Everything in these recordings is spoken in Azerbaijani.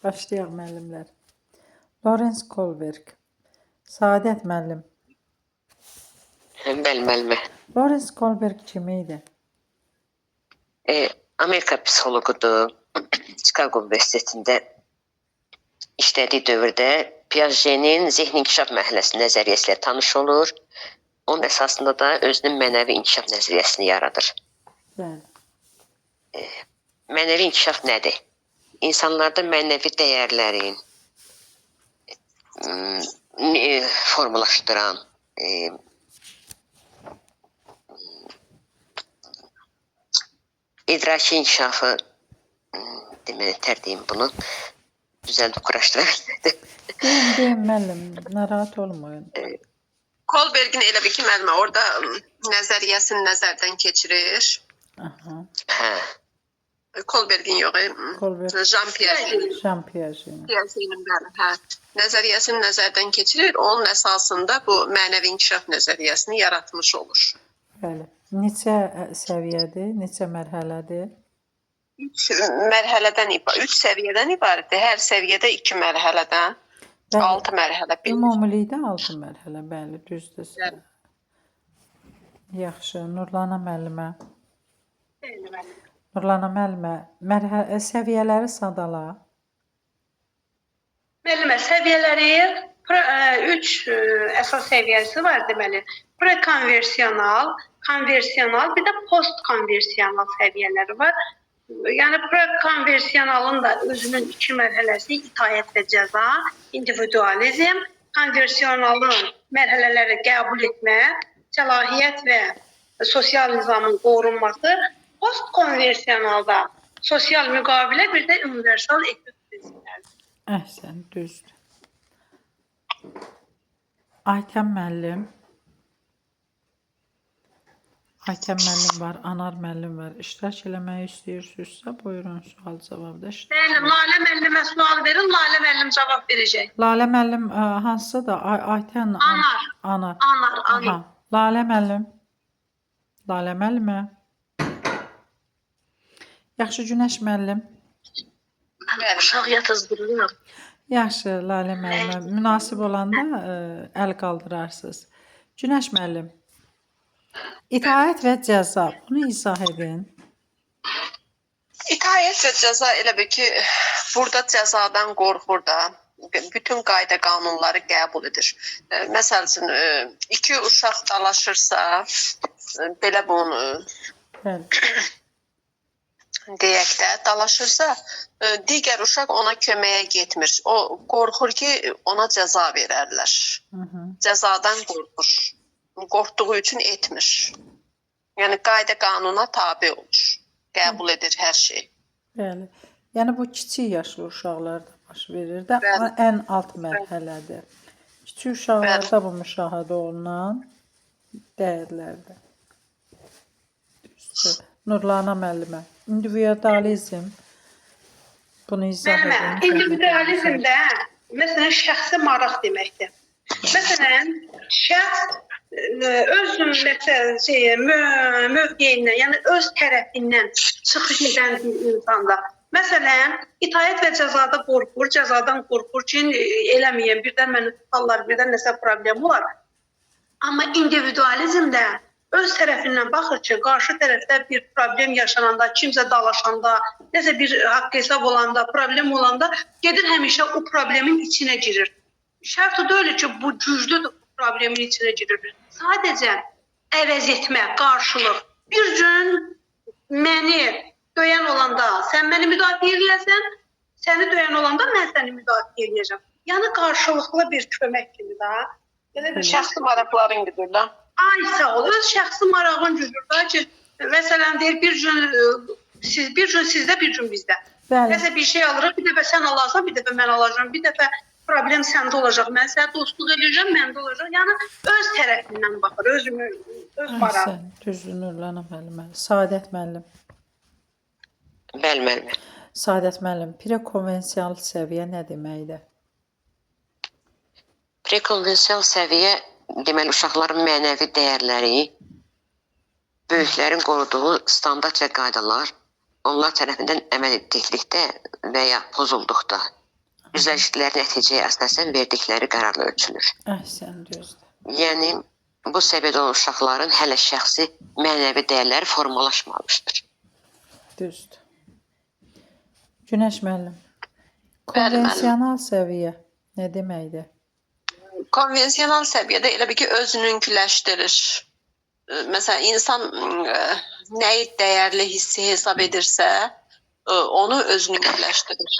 Başlayaq müəllimlər. Lawrence Kohlberg. Saadət müəllim. Bəli, müəllimə. Lawrence Kohlberg kim idi? Amerika psixoloqudur. Chicago Universitetində işlədiyi dövrdə Piaget'in zehni inkişaf mərhələsi nəzəriyyəsi ilə tanış olur. Onun əsasında da özünün mənəvi inkişaf nəzəriyyəsini yaradır. Bəli. Mənəvi inkişaf nədir? İnsanlarda mənəvi dəyərlərin formalaşdıran, idraki inkişafı deməli deyim bunu. Düzəldib quraşdıra bilmədim. Deyim müəllim, narahat olmayın. Kohlberg'in elə bir ki müəllimə orada nəzəriyyəsini nəzərdən keçirir. Aha. Hə. Kohlberg'in yox, Kohlberg. Jean-Pierre. Jean-Pierre. Hə. Nəzəriyyəsini nəzərdən keçirir. Onun əsasında bu mənəvi inkişaf nəzəriyyəsini yaratmış olur. Bəli. Neçə səviyyədir, neçə mərhələdir? 3 səviyyədən ibarətdir. Hər səviyyədə 2 mərhələdən 6 mərhələ. Ümumilikdə 6 mərhələ, bəli, düzdür. Bəli. Yaxşı, Nurlana müəllimə. Bəli, müəllim. Nurlana müəllimə, səviyyələri sadala. Müəllimə, səviyyələri 3 əsas səviyyəsi var deməli. Prekonversiyonal, konversiyonal, bir də postkonversiyonal səviyyələri var. Yəni prekonversiyonalın da özünün 2 mərhələsi itaət və cəza, individualizm, konversiyonalın mərhələləri qəbul etmə, səlahiyyət və sosial nizamın qorunması, postkonversiyonalda sosial müqavilə, bir də universal etik prinsipləri. Əhsən, düzdür. Aytən müəllim. Aytən müəllim var, Anar müəllim var. İştirak eləmək istəyirsinizsə, buyurun, sual-cavabda iştirak. Bəli, Lalə müəllimə sual verin, Lalə müəllim cavab verəcək. Lalə müəllim hansıdır? Aytən Anar. Aha. Lalə müəllim. Lalə müəllimə. Yaxşı, Günəş müəllim. Uşaq yatızdırılır. Yaxşı, Lalə müəllimə. Münasib olanda əl qaldırarsınız. Günəş müəllim. İtaət və cəza. Bunu izah edin. İtaət və cəza elə bir ki, burada cəzadan qorxur da, bütün qayda qanunları qəbul edir. Məsəl üçün, 2 uşaq dalaşırsa, belə bunu deyək də, dalaşırsa, digər uşaq ona köməyə getmir. O qorxur ki, ona cəza verərlər. Cəzadan qorxur. Qorxduğu üçün etmir. Yəni qayda qanuna tabe olur. Qəbul edir hər şey. Bəli. Yəni bu kiçik yaşlı uşaqlarda baş verir də, ən alt mərhələdir. Kiçik uşaqlarda bu müşahidə olunan dəyərlərdir. Nurlana müəllimə. İndividualizm. Bunu izah edin. İndividualizm də məsələn şəxsi maraq deməkdir. Məsələn, şəxs öz mövqeyindən, yəni öz tərəfindən çıxış edən bir insanda. Məsələn, itaət və cəzada qorxur, cəzadan qorxur ki, eləməyən, birdən məni tutarlar, birdən nəsə problem olar. Amma individualizmdə öz tərəfindən baxır ki, qarşı tərəfdə bir problem yaşananda, kimsə dalaşanda, nəsə bir haqq hesab olanda, problem olanda gedir həmişə o problemin içinə girir. Şərt o deyil ki, bu güclüdür, problemin içinə girir. Sadəcə əvəz etmə, qarşılıq. Bir gün məni döyən olanda sən məni müdafiə edəsən, səni döyən olanda mən səni müdafiə edəcəm. Yəni qarşılıqlı bir kömək kimi də. Belə bir şəxsi maraqların gidir də. Ay sağ ol, öz şəxsi marağın gücür da ki, məsələn deyir bir gün sizdə, bir gün bizdə. Nəsə bir şey alırıq, bir dəfə sən alarsan, bir dəfə mən alacağam, bir dəfə problem səndə olacaq, mən sənə dostluq edəcəm, məndə olacaq. Yəni öz tərəfindən baxır, öz marağı. Düzdür, Nurlana müəllimə. Saadət müəllim. Bəli, müəllimə. Saadət müəllim, prekonvensional səviyyə nə deməkdir? Prekonvensional səviyyə deməli uşaqların mənəvi dəyərləri, böyüklərin qoruduğu standart və qaydalar onlar tərəfindən əməl etdikdə və ya pozulduqda üzərçilərin nəticəyə əsasən verdikləri qərarla ölçülür. Əhsən, düzdür. Yəni bu səviyyədə olan uşaqların hələ şəxsi mənəvi dəyərləri formalaşmamışdır. Düzdür. Günəş müəllim, Bəli, müəllim. konvensional səviyyə nə deməkdir? Konvensional səviyyədə elə bil ki, özününküləşdirir. Məsələn, insan nəyi dəyərli hissi hesab edirsə, onu özününküləşdirir.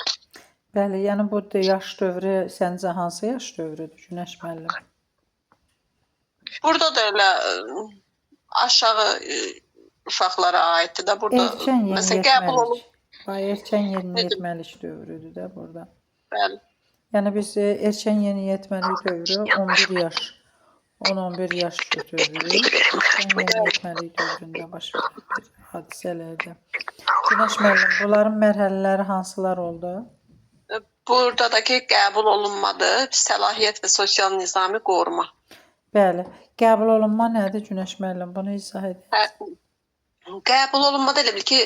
Bəli, yəni bu yaş dövrü səncə hansı yaş dövrüdür Günəş müəllim? Burada da elə aşağı uşaqlara aiddir da burada. Erkən Məsələn, qəbul olub. Erkən yeniyetməlik dövrüdür də burada. Bəli. Yəni biz erkən yeniyetməlik dövrü 11 yaş, 10-11 yaş götürürük. Erkən yeniyetməlik dövründə baş verən hadisələrdə. Günəş müəllim, bunların mərhələləri hansılar oldu? Buradakı qəbul olunmadı, səlahiyyət və sosial nizami qoruma. Bəli. Qəbul olunma nədir Günəş müəllim? Bunu izah edin. Qəbul olunmada elə bil ki,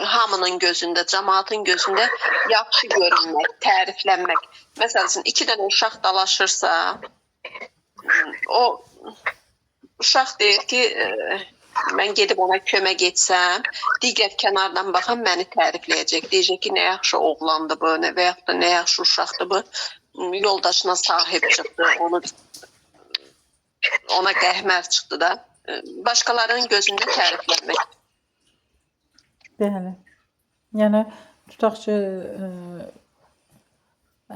hamının gözündə, cəmaatın gözündə yaxşı görünmək, təriflənmək. Məsələn, 2 dənə uşaq dalaşırsa, o uşaq deyir ki, mən gedib ona kömək etsəm, digər kənardan baxan məni tərifləyəcək. Deyəcək ki, nə yaxşı oğlandı bu, və yaxud da nə yaxşı uşaqdı bu, yoldaşına sahib çıxdı, ona qəhmər çıxdı da. Başqalarının gözündə təriflənmək. Bəli. Yəni tutaq ki,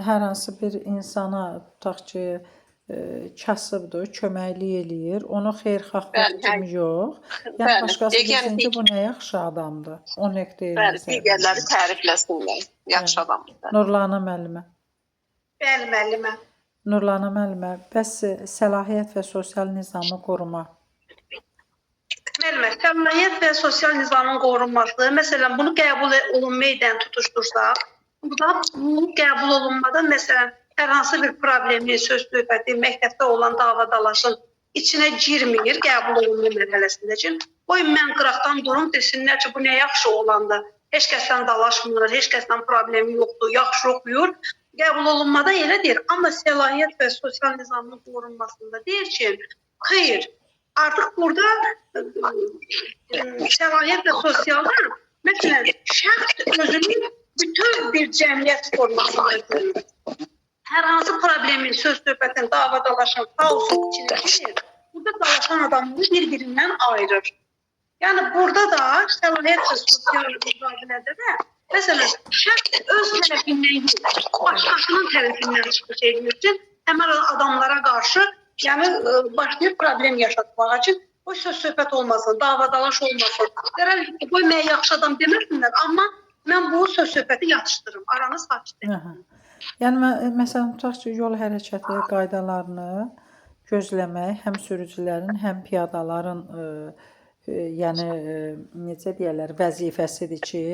hər hansı bir insana tutaq ki, kasıbdır, köməklik eləyir, onu xeyirxahlıq kimi yox. Yəni başqası bilsin ki, bu nə yaxşı adamdır. O nöqteyi nəzərdən. Digərləri tərifləsinlər, yaxşı adamdır. Nurlana müəllimə. Bəli, müəllimə. Nurlana müəllimə, bəs səlahiyyət və sosial nizamı qoruma? Müəllimə, səlahiyyət və sosial nizamın qorunması, məsələn, bunu qəbul olunma ilə tutuşdursaq, bu qəbul olunmada, məsələn, hər hansı bir problemi, söz söhbəti, məktəbdə olan dava-dalaşın içinə girmir qəbul olunma mərhələsində ki, qoy mən qıraqdan durum, desinlər ki, bu nə yaxşı olandı, heç kəsdən dalaşmır, heç kəsdən problemi yoxdur, yaxşı oxuyur. Qəbul olunmada elə deyir, amma səlahiyyət və sosial nizamın qorunmasında deyir ki, xeyr, artıq burada səlahiyyət və sosialdan, məsələn, şəxs özünü bütün bir cəmiyyət formasında görür. Hər hansı problemin, söz söhbətin, dava-dalaşın, xaosun içinə girir, burada dalaşan adamları bir-birindən ayırır. Yəni, burada da səlahiyyət və sosial müqavilədə də, məsələn, şəxs öz tərəfindən yox, başqasının tərəfindən çıxış edir ki, həmən adamlara qarşı başlayır problem yaşatmağa ki, o söz söhbət olmasın, dava-dalaş olmasın. Qoy mən yaxşı adam deməsinlər, amma mən bu söz söhbəti yatışdırım, aranı sakitləşdirim. Yəni, məsələn, tutaq ki, yol hərəkəti qaydalarını gözləmək həm sürücülərin, həm piyadaların yəni, necə deyərlər, vəzifəsidir ki,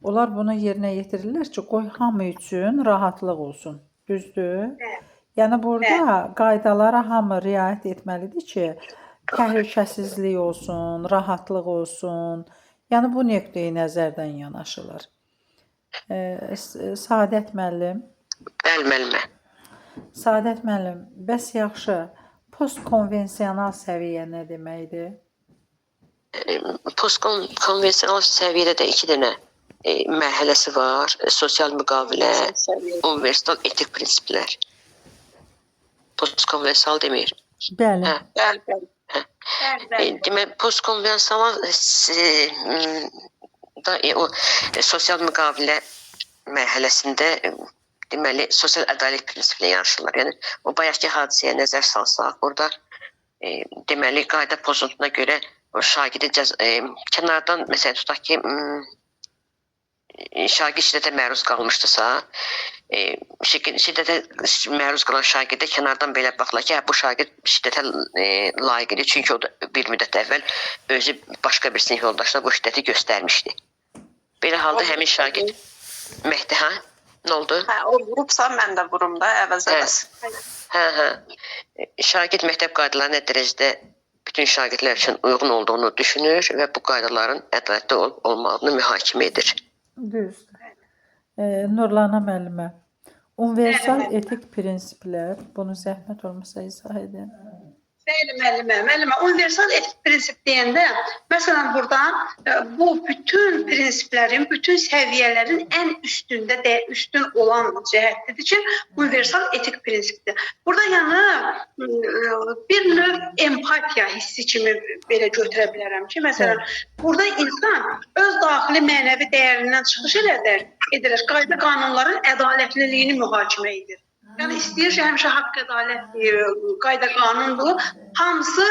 onlar bunu yerinə yetirirlər ki, qoy hamı üçün rahatlıq olsun, düzdür? Yəni, burada qaydalara hamı riayət etməlidir ki, təhlükəsizlik olsun, rahatlıq olsun, yəni bu nöqteyi nəzərdən yanaşılır. Saadət müəllim. Bəli, müəllimə. Saadət müəllim, bəs yaxşı, postkonvensional səviyyə nə deməkdir? Postkonvensional səviyyədə də 2 dənə mərhələsi var. Sosial müqavilə, universal etik prinsiplər. Postkonvensional demir. Bəli. Demək, postkonvensional da o sosial müqavilə mərhələsində deməli sosial ədalət prinsipinə yanaşırlar. Yəni o bayaqki hadisəyə nəzər salsaq, orada deməli qayda pozuntusuna görə o şagirdi kənardan məsələn tutaq ki şagird şiddətə məruz qalmışdısa, şiddətə məruz qalan şagirdə kənardan belə baxırlar ki, bu şagird şiddətə layiqdir, çünki o da bir müddət əvvəl özü başqa bir sinif yoldaşına bu şiddəti göstərmişdi. Belə halda həmin şagird nə oldu? O vurubsa, mən də vurum da, əvəz-əvəz. Şagird məktəb qaydalarına nə dərəcədə bütün şagirdlər üçün uyğun olduğunu düşünür və bu qaydaların ədalətli olub olmadığını mühakimə edir. Düzdür. Nurlana müəllimə, Universal etik prinsiplər, bunu zəhmət olmasa izah edin. Bəli, müəllimə. Universal etik prinsip deyəndə, məsələn burada bu bütün prinsiplərin, bütün səviyyələrin ən üstün olan cəhətdir ki, universal etik prinsipdir. Burada yəni bir növ empatiya hissi kimi belə götürə bilərəm ki, məsələn, burada insan öz daxili mənəvi dəyərindən çıxış edərək qayda qanunların ədalətliliyini mühakimə edir. Yəni istəyir ki, həmişə haqq, ədalət, qayda qanundur, hamısı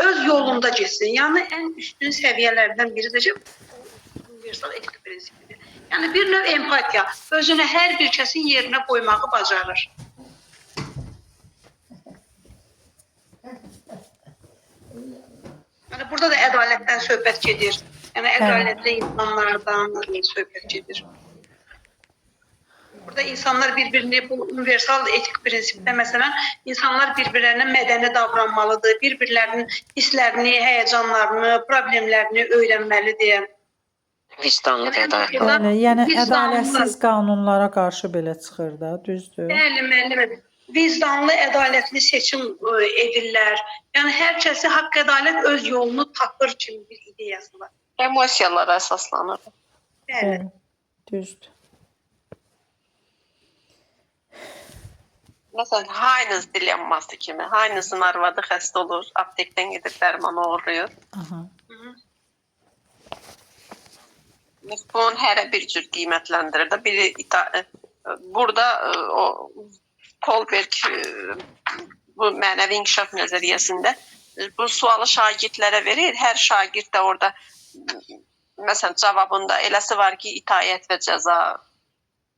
öz yolunda getsin. Yəni ən üstün səviyyələrdən biridir ki, universal etik prinsipidir. Yəni bir növ empatiya, özünü hər bir kəsin yerinə qoymağı bacarır. Yəni burada da ədalətdən söhbət gedir. Yəni ədalətli insanlardan söhbət gedir. Burada insanlar bir-birini bu universal etik prinsipdə məsələn insanlar bir-birlərinə mədəni davranmalıdır, bir-birlərinin hisslərini, həyəcanlarını, problemlərini öyrənməlidir. Vicdanlı və ədalətli. Bəli, yəni ədalətsiz qanunlara qarşı belə çıxır da, düzdür? Bəli, müəllimə. Vicdanlı, ədalətli seçim edirlər. Yəni hər kəsi haqq, ədalət öz yolunu tapır kimi bir ideyası var. Emosiyalara əsaslanır. Bəli. Düzdür. Məsələn, Haynes dilemması kimi. Haynes'in arvadı xəstə olur, aptekdən gedib dərmanı uğurlayır. Bunun hərə bir cür qiymətləndirir də. Biri burada Kolberg bu mənəvi inkişaf nəzəriyyəsində bu sualı şagirdlərə verir. Hər şagird də orada məsələn cavabında eləsi var ki, itaət və cəza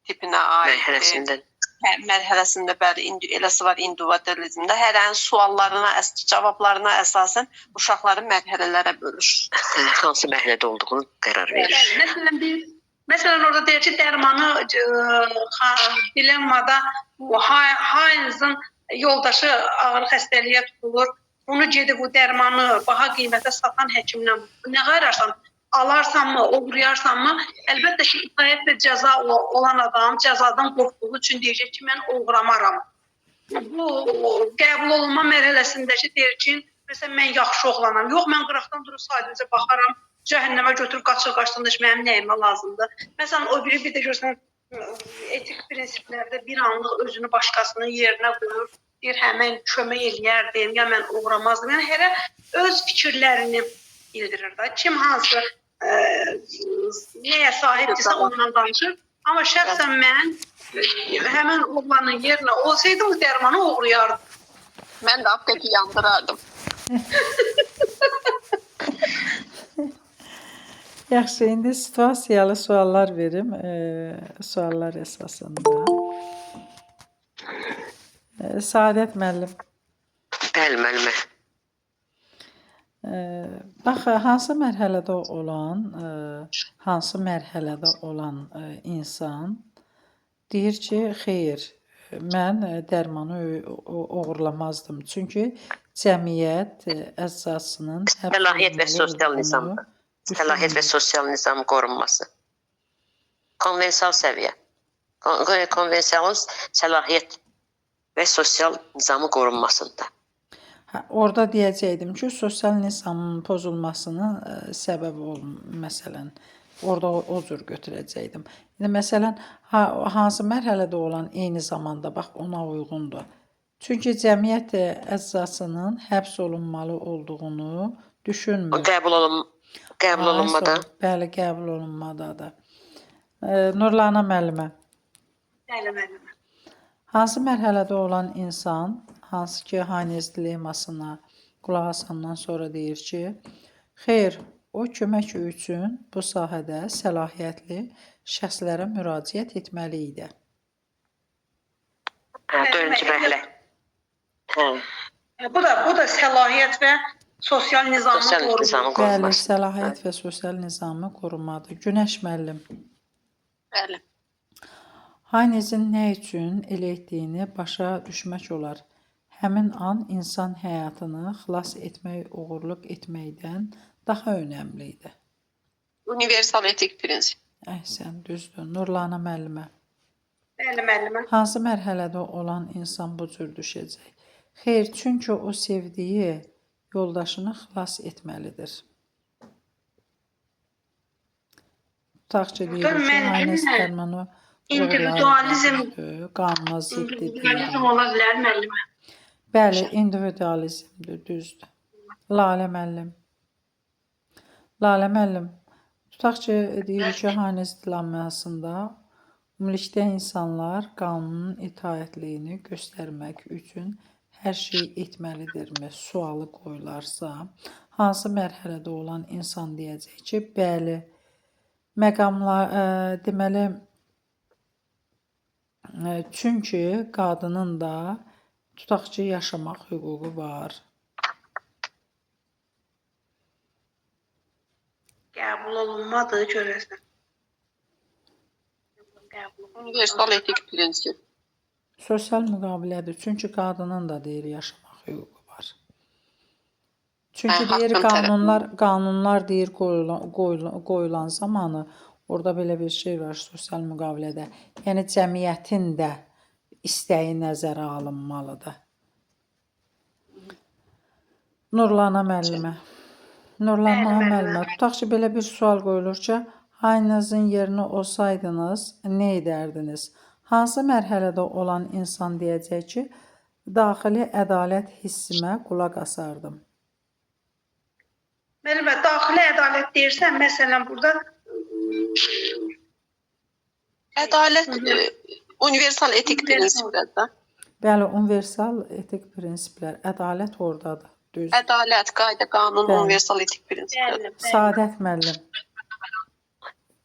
tipinə aiddir. Mərhələsində bəli, eləsi var individualizmdə. Hərənin suallarına, cavablarına əsasən uşaqların mərhələlərə bölür. Hansı mərhələdə olduğunu qərar verir. Məsələn, orada deyir ki, dərmanı dilemmada Haynes'ın yoldaşı ağır xəstəliyə tutulur. Bunu gedib bu dərmanı baha qiymətə satan həkimdən nə qararsan, alarsanmı, uğrayarsanmı, əlbəttə ki, itaət və cəza olan adam cəzadan qorxduğu üçün deyəcək ki, mən uğramaram. Bu qəbul olunma mərhələsindəki deyir ki, məsələn, mən yaxşı oğlanam. Yox, mən qıraqdan durub sadəcə baxaram, cəhənnəmə götürüb qaçır-qaçdığında ki, mənim nəyimə lazımdır. Məsələn, o biri bir də görsən, etik prinsiplərdə bir anlıq özünü başqasının yerinə qoyur, deyir, hə, mən kömək eləyərdim, ya mən uğramazdım. Yəni, hərə öz fikirlərini bildirir da. Kim hansı nəyə sahibdirsə ondan danışır. Amma şəxsən mən həmən oğlanın yerinə olsaydım, o dərmanı uğrayardım. Mən də apteki yandırardım. Yaxşı, indi situasiyalı suallar verim. Suallar əsasında. Saadət müəllim. Bəli, müəllimə. Bax, hansı mərhələdə olan insan deyir ki, xeyr, mən dərmanı uğurlamazdım. Çünki cəmiyyət əsasının Səlahiyyət və sosial nizam. Səlahiyyət və sosial nizam qorunması. Konvensial səviyyə. Konvensial səlahiyyət və sosial nizamı qorunmasında. Orada deyəcəkdim ki, sosial nizamın pozulmasının səbəbi məsələn, orada o cür götürəcəkdim. Yəni, məsələn, hansı mərhələdə olan eyni zamanda bax, ona uyğundur. Çünki cəmiyyət əzzasının həbs olunmalı olduğunu düşünmür. Qəbul olunmada. Bəli, qəbul olunmada da. Nurlana müəllimə. Bəli, müəllimə. Hansı mərhələdə olan insan, hansı ki, Haynes dilemmasına qulaq asandan sonra deyir ki, xeyr, o kömək üçün bu sahədə səlahiyyətli şəxslərə müraciət etməli idi. Dördüncü mərhələ. Bu da səlahiyyət və sosial nizamın qorunması. Bəli, səlahiyyət və sosial nizamı qorunmadır. Günəş müəllim. Bəli. Haynes'in nə üçün elə etdiyini başa düşmək olar. Həmin an insan həyatını xilas etmək, uğurluq etməkdən daha önəmli idi. Universal etik prinsip. Əhsən, düzdür. Nurlana müəllimə. Bəli, müəllimə. Hansı mərhələdə olan insan bu cür düşəcək? Xeyr, çünki o sevdiyi yoldaşını xilas etməlidir. Tutaq ki, deyirik ki, Mən- Haynes dərmanı İndividualizm- uğurlayır, qanuna ziddir İndividualizm deyirik. ola bilər müəllimə. Bəli, individualizmdir, düzdür. Lalə müəllim. Lalə müəllim, tutaq ki, deyirik ki, Haynes dilanmasında ümumilikdə insanlar qanunun itaətliyini göstərmək üçün hər şey etməlidirmi? Sualı qoyularsa, hansı mərhələdə olan insan deyəcək ki, bəli, məqamlar, deməli, çünki qadının da tutaq ki, yaşamaq hüququ var. Qəbul olunmadı görəsən. Universal etik prinsip. Sosial müqavilədir. Çünki qadının da deyir yaşamaq hüququ var. Çünki Hə, deyir haqqın qanunlar deyir qoyulan zamanı orada belə bir şey var sosial müqavilədə. Yəni cəmiyyətin də istəyi nəzərə alınmalıdır. Nurlana müəllimə. Nurlana müəllimə, tutaq ki, belə bir sual qoyulur ki, Haynezin yerinə olsaydınız, nə edərdiniz? Hansı mərhələdə olan insan deyəcək ki, daxili ədalət hissimə qulaq asardım. Müəllimə, daxili ədalət deyirsən, məsələn, burada Ədalət universal etik prinsiplərdə. Bəli, universal etik prinsiplər, ədalət oradadır. Düz. Ədalət, qayda, qanun, Bəli. universal etik prinsiplər. Saadət müəllim.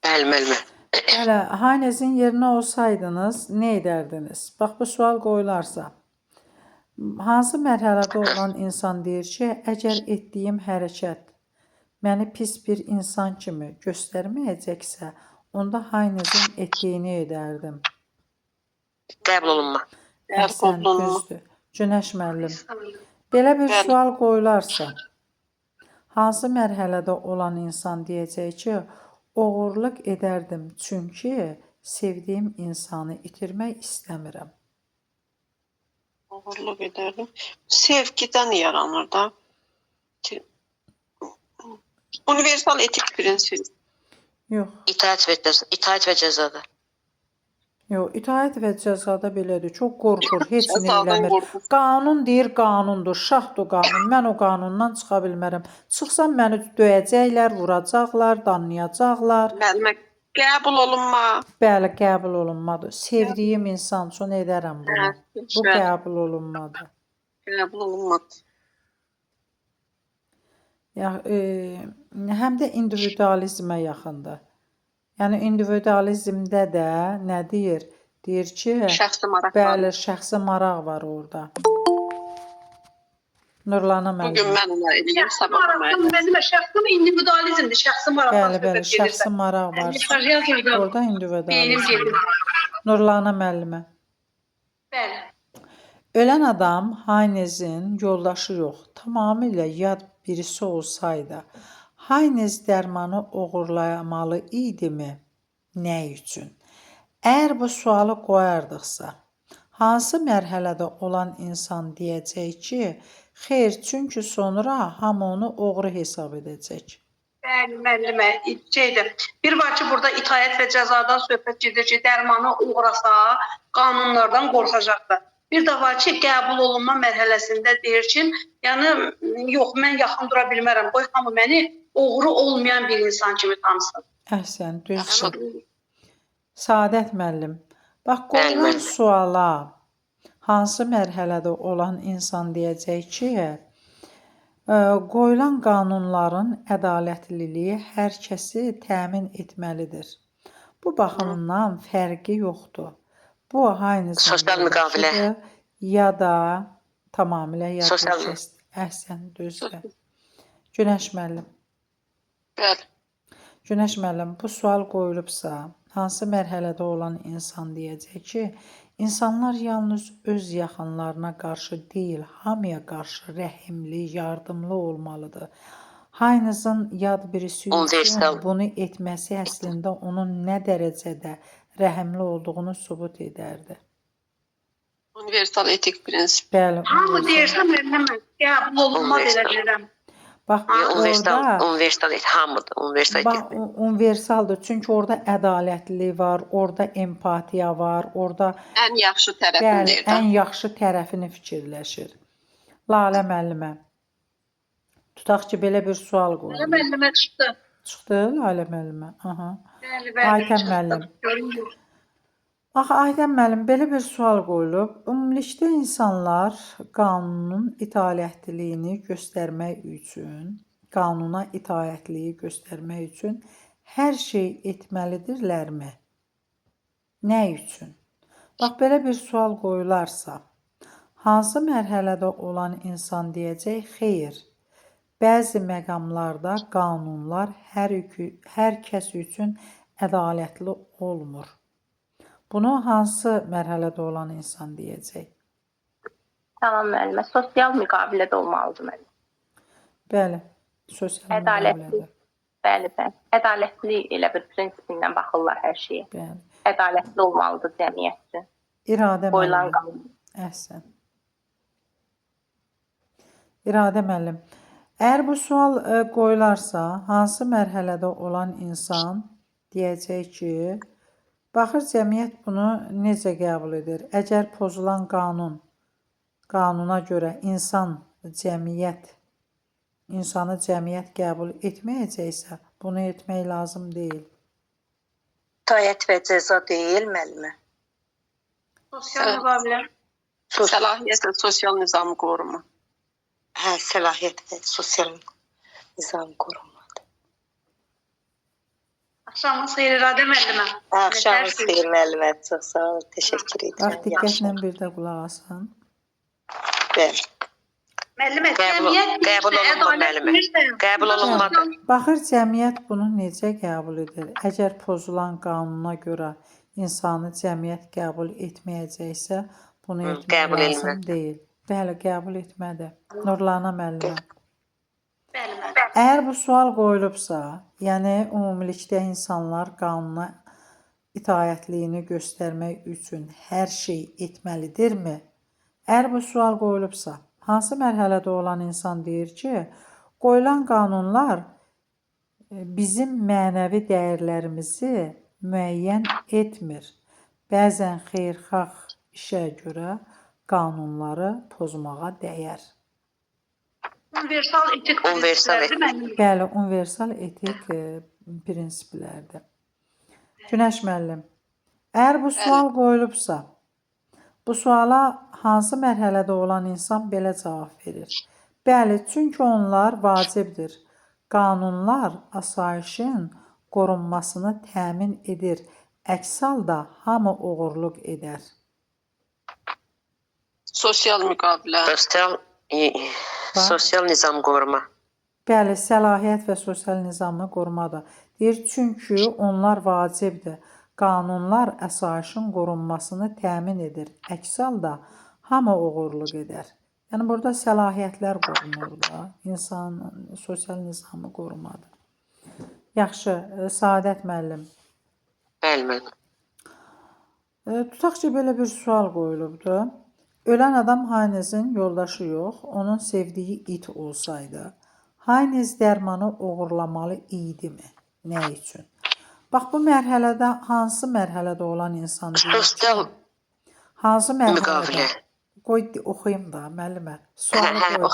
Bəli, müəllimə. Bəli, Haynezin yerinə olsaydınız, nə edərdiniz? Bax, bu sual qoyularsa, hansı mərhələdə olan insan deyir ki, əgər etdiyim hərəkət məni pis bir insan kimi göstərməyəcəksə, onda Haynezin etdiyini edərdim. Qəbul olunma. Əhsən, düzdür. Günəş müəllim. Belə bir sual qoyularsa, hansı mərhələdə olan insan deyəcək ki, oğurluq edərdim çünki sevdiyim insanı itirmək istəmirəm. Oğurluq edərdim. Sevgidən yaranır da. Universal etik prinsip. Yox, İtaət və cəzada. yox, itaət və cəzada belədir. Çox qorxur, heç nə Cəzadan eləmir. qorxur. Qanun deyir, qanundur, şahdır qanun. Mən o qanundan çıxa bilmərəm. Çıxsam məni döyəcəklər, vuracaqlar, danlayacaqlar. Müəllimə, qəbul olunma. Bəli, qəbul olunmadı. Sevdiyim insan üçün edərəm bunu. Bu qəbul olunmadı. Qəbul olunmadı. Ya, həm də individualizmə yaxındır. Yəni individualizmdə də nə deyir? Deyir ki, Şəxsi maraq. bəli, şəxsi maraq var orada. Nurlana Bugün müəllim. mən ona eləyim, şəxsi sabah ona maraqdan, eləyim. müəllimə, şəxsi individualizmdir, şəxsi maraqdan Bəli, bəli, şəxsi maraq var. Orada individualizm. Nurlana müəllimə. Bəli. Ölən adam Haynezin yoldaşı yox, tamamilə yad birisi olsaydı, Haynez dərmanı oğurlamalı idimi? Nə üçün? Əgər bu sualı qoyardıqsa, hansı mərhələdə olan insan deyəcək ki, xeyr, çünki sonra hamı onu oğru hesab edəcək. Bəli, müəllimə, şeydir. Bir var ki, burada itaət və cəzadan söhbət gedir ki, dərmanı uğrasa, qanunlardan qorxacaqdır. Bir də var ki, qəbul olunma mərhələsində deyir ki, yəni yox, mən yaxın dura bilmərəm. Qoy hamı məni oğru olmayan bir insan kimi tanısın. Əhsən, düzdür. Saadət müəllim, bax qoyulan suala hansı mərhələdə olan insan deyəcək ki, qoyulan qanunların ədalətliliyi hər kəsi təmin etməlidir. Bu baxımdan fərqi yoxdur. Bu Haynezin Sosial müqavilə. ya da tamamilə ya Sosial- Əhsən, düzdür. Günəş müəllim. Bəli. Günəş müəllim, bu sual qoyulubsa, hansı mərhələdə olan insan deyəcək ki, insanlar yalnız öz yaxınlarına qarşı deyil, hamıya qarşı rəhimli, yardımlı olmalıdır. Haynezin yad birisi üçün bunu etməsi əslində onun nə dərəcədə rəhimli olduğunu sübut edərdi. Universal etik prinsip. Bəli, Hamı universal. deyirsə müəllimə qəbul olunmaz elə deyirəm. Bax, Universal hamıdır, universal bax, etik. universaldır. Çünki orada ədalətlilik var, orada empatiya var, orada Ən yaxşı tərəfini bəli, deyir də. ən yaxşı tərəfini fikirləşir. Lalə müəllimə. Tutaq ki, belə bir sual Belə qoyulur. müəllimə çıxdı. Çıxdı Lalə müəllimə. Aha. Bəli, Aytən çıxdı. müəllim. Görünmür. Axı Aytən müəllim, belə bir sual qoyulub. Ümumilikdə insanlar qanunun itaətliliyini göstərmək üçün, qanuna itaətliliyi göstərmək üçün hər şey etməlidirlərmi? Nə üçün? Bax, belə bir sual qoyularsa, hansı mərhələdə olan insan deyəcək, xeyr, bəzi məqamlarda qanunlar hər kəs üçün ədalətli olmur. Bunu hansı mərhələdə olan insan deyəcək? Tamam müəllimə. Sosial müqavilədə olmalıdır müəllim. Bəli, sosial Ədalətli. müqavilədə. Bəli, bəli. Ədalətli elə bir prinsipindən baxırlar hər şeyə. Bəli. Ədalətli olmalıdır cəmiyyət üçün. İradə Qoyulan müəllim. qanun. Əhsən. İradə müəllim. Əgər bu sual qoyularsa, hansı mərhələdə olan insan deyəcək ki, baxır cəmiyyət bunu necə qəbul edir? Əgər pozulan qanuna görə insanı cəmiyyət qəbul etməyəcəksə, bunu etmək lazım deyil. İtaət və cəza deyil müəllimə. Sosial müqavilə. Səlahiyyət və sosial nizamı qoruma. Hə, səlahiyyət və sosial nizam qorunmadır. Axşamınız xeyir İradə müəllimə. Axşamınız xeyir müəllimə. Çox sağ olun. Təşəkkür Bax, edirəm. diqqətlə bir də qulaq asın. Bəli. Müəllimə, Qəbul olunmur müəllimə. Qəbul olunmadı. Baxır cəmiyyət bunu necə qəbul edir? Əgər pozulan qanuna görə insanı cəmiyyət qəbul etməyəcəksə, bunu etmək qəbul lazım etmədi. deyil. Bəli, qəbul etmədi. Nurlana müəllimə. Bəli, müəllimə. Əgər bu sual qoyulubsa, yəni ümumilikdə insanlar qanuna itaətliyini göstərmək üçün hər şey etməlidirmi? Əgər bu sual qoyulubsa, hansı mərhələdə olan insan deyir ki, qoyulan qanunlar bizim mənəvi dəyərlərimizi müəyyən etmir. Bəzən xeyirxah işə görə qanunları pozmağa dəyər. Universal etik Universal prinsiplərdir etik. müəllimə. Bəli, universal etik prinsiplərdir. Günəş müəllim, əgər bu sual qoyulubsa, bu suala hansı mərhələdə olan insan belə cavab verir? Bəli, çünki onlar vacibdir. Qanunlar asayişin qorunmasını təmin edir. Əks halda hamı oğurluq edər. Sosial müqavilə. Sosial nizam qoruma. Bəli, səlahiyyət və sosial nizamı qorumadır. Deyir, çünki onlar vacibdir. Qanunlar əsayişin qorunmasını təmin edir. Əks halda hamı oğurluq edər. Yəni burada səlahiyyətlər qorunur da, insanın sosial nizamı qorumadır. Yaxşı, Səadət müəllim. Bəli müəllim. Tutaq ki, belə bir sual qoyulubdu. Ölən adam Haynezin yoldaşı yox, onun sevdiyi it olsaydı, Haynez dərmanı oğurlamalı idimi? Nə üçün? Bax, bu mərhələdə hansı mərhələdə olan insan deyir ki, Sosial hansı mərhələdə? müqavilə. Qoy oxuyum da, müəllimə. Sualı qoydum.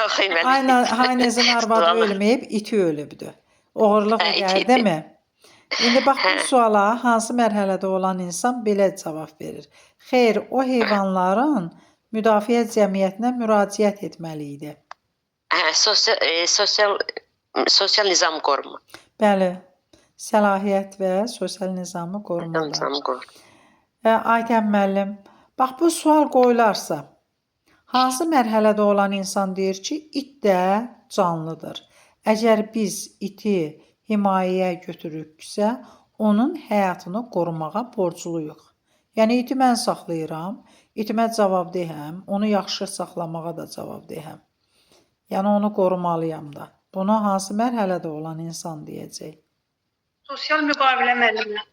Oxuyum müəllim. Haynezin arvadı Sualı. ölməyib, iti ölübdür. Oğurluq Hə, edər, iti. deymi? İndi bax, bu suala hansı mərhələdə olan insan belə cavab verir. Xeyr, o heyvanların müdafiə cəmiyyətinə müraciət etməli idi. Sosial nizam qoruma. Bəli, səlahiyyət və sosial nizamı qorumadır. Nizam qoruma. Aytən müəllim, bax bu sual qoyularsa, hansı mərhələdə olan insan deyir ki, it də canlıdır. Əgər biz iti himayəyə götürüksə, onun həyatını qorumağa borcluyuq. Yəni iti mən saxlayıram, itimə cavabdehəm, onu yaxşı saxlamağa da cavabdehəm. Yəni onu qorumalıyam da. Bunu hansı mərhələdə olan insan deyəcək? Sosial müqavilə müəllimə.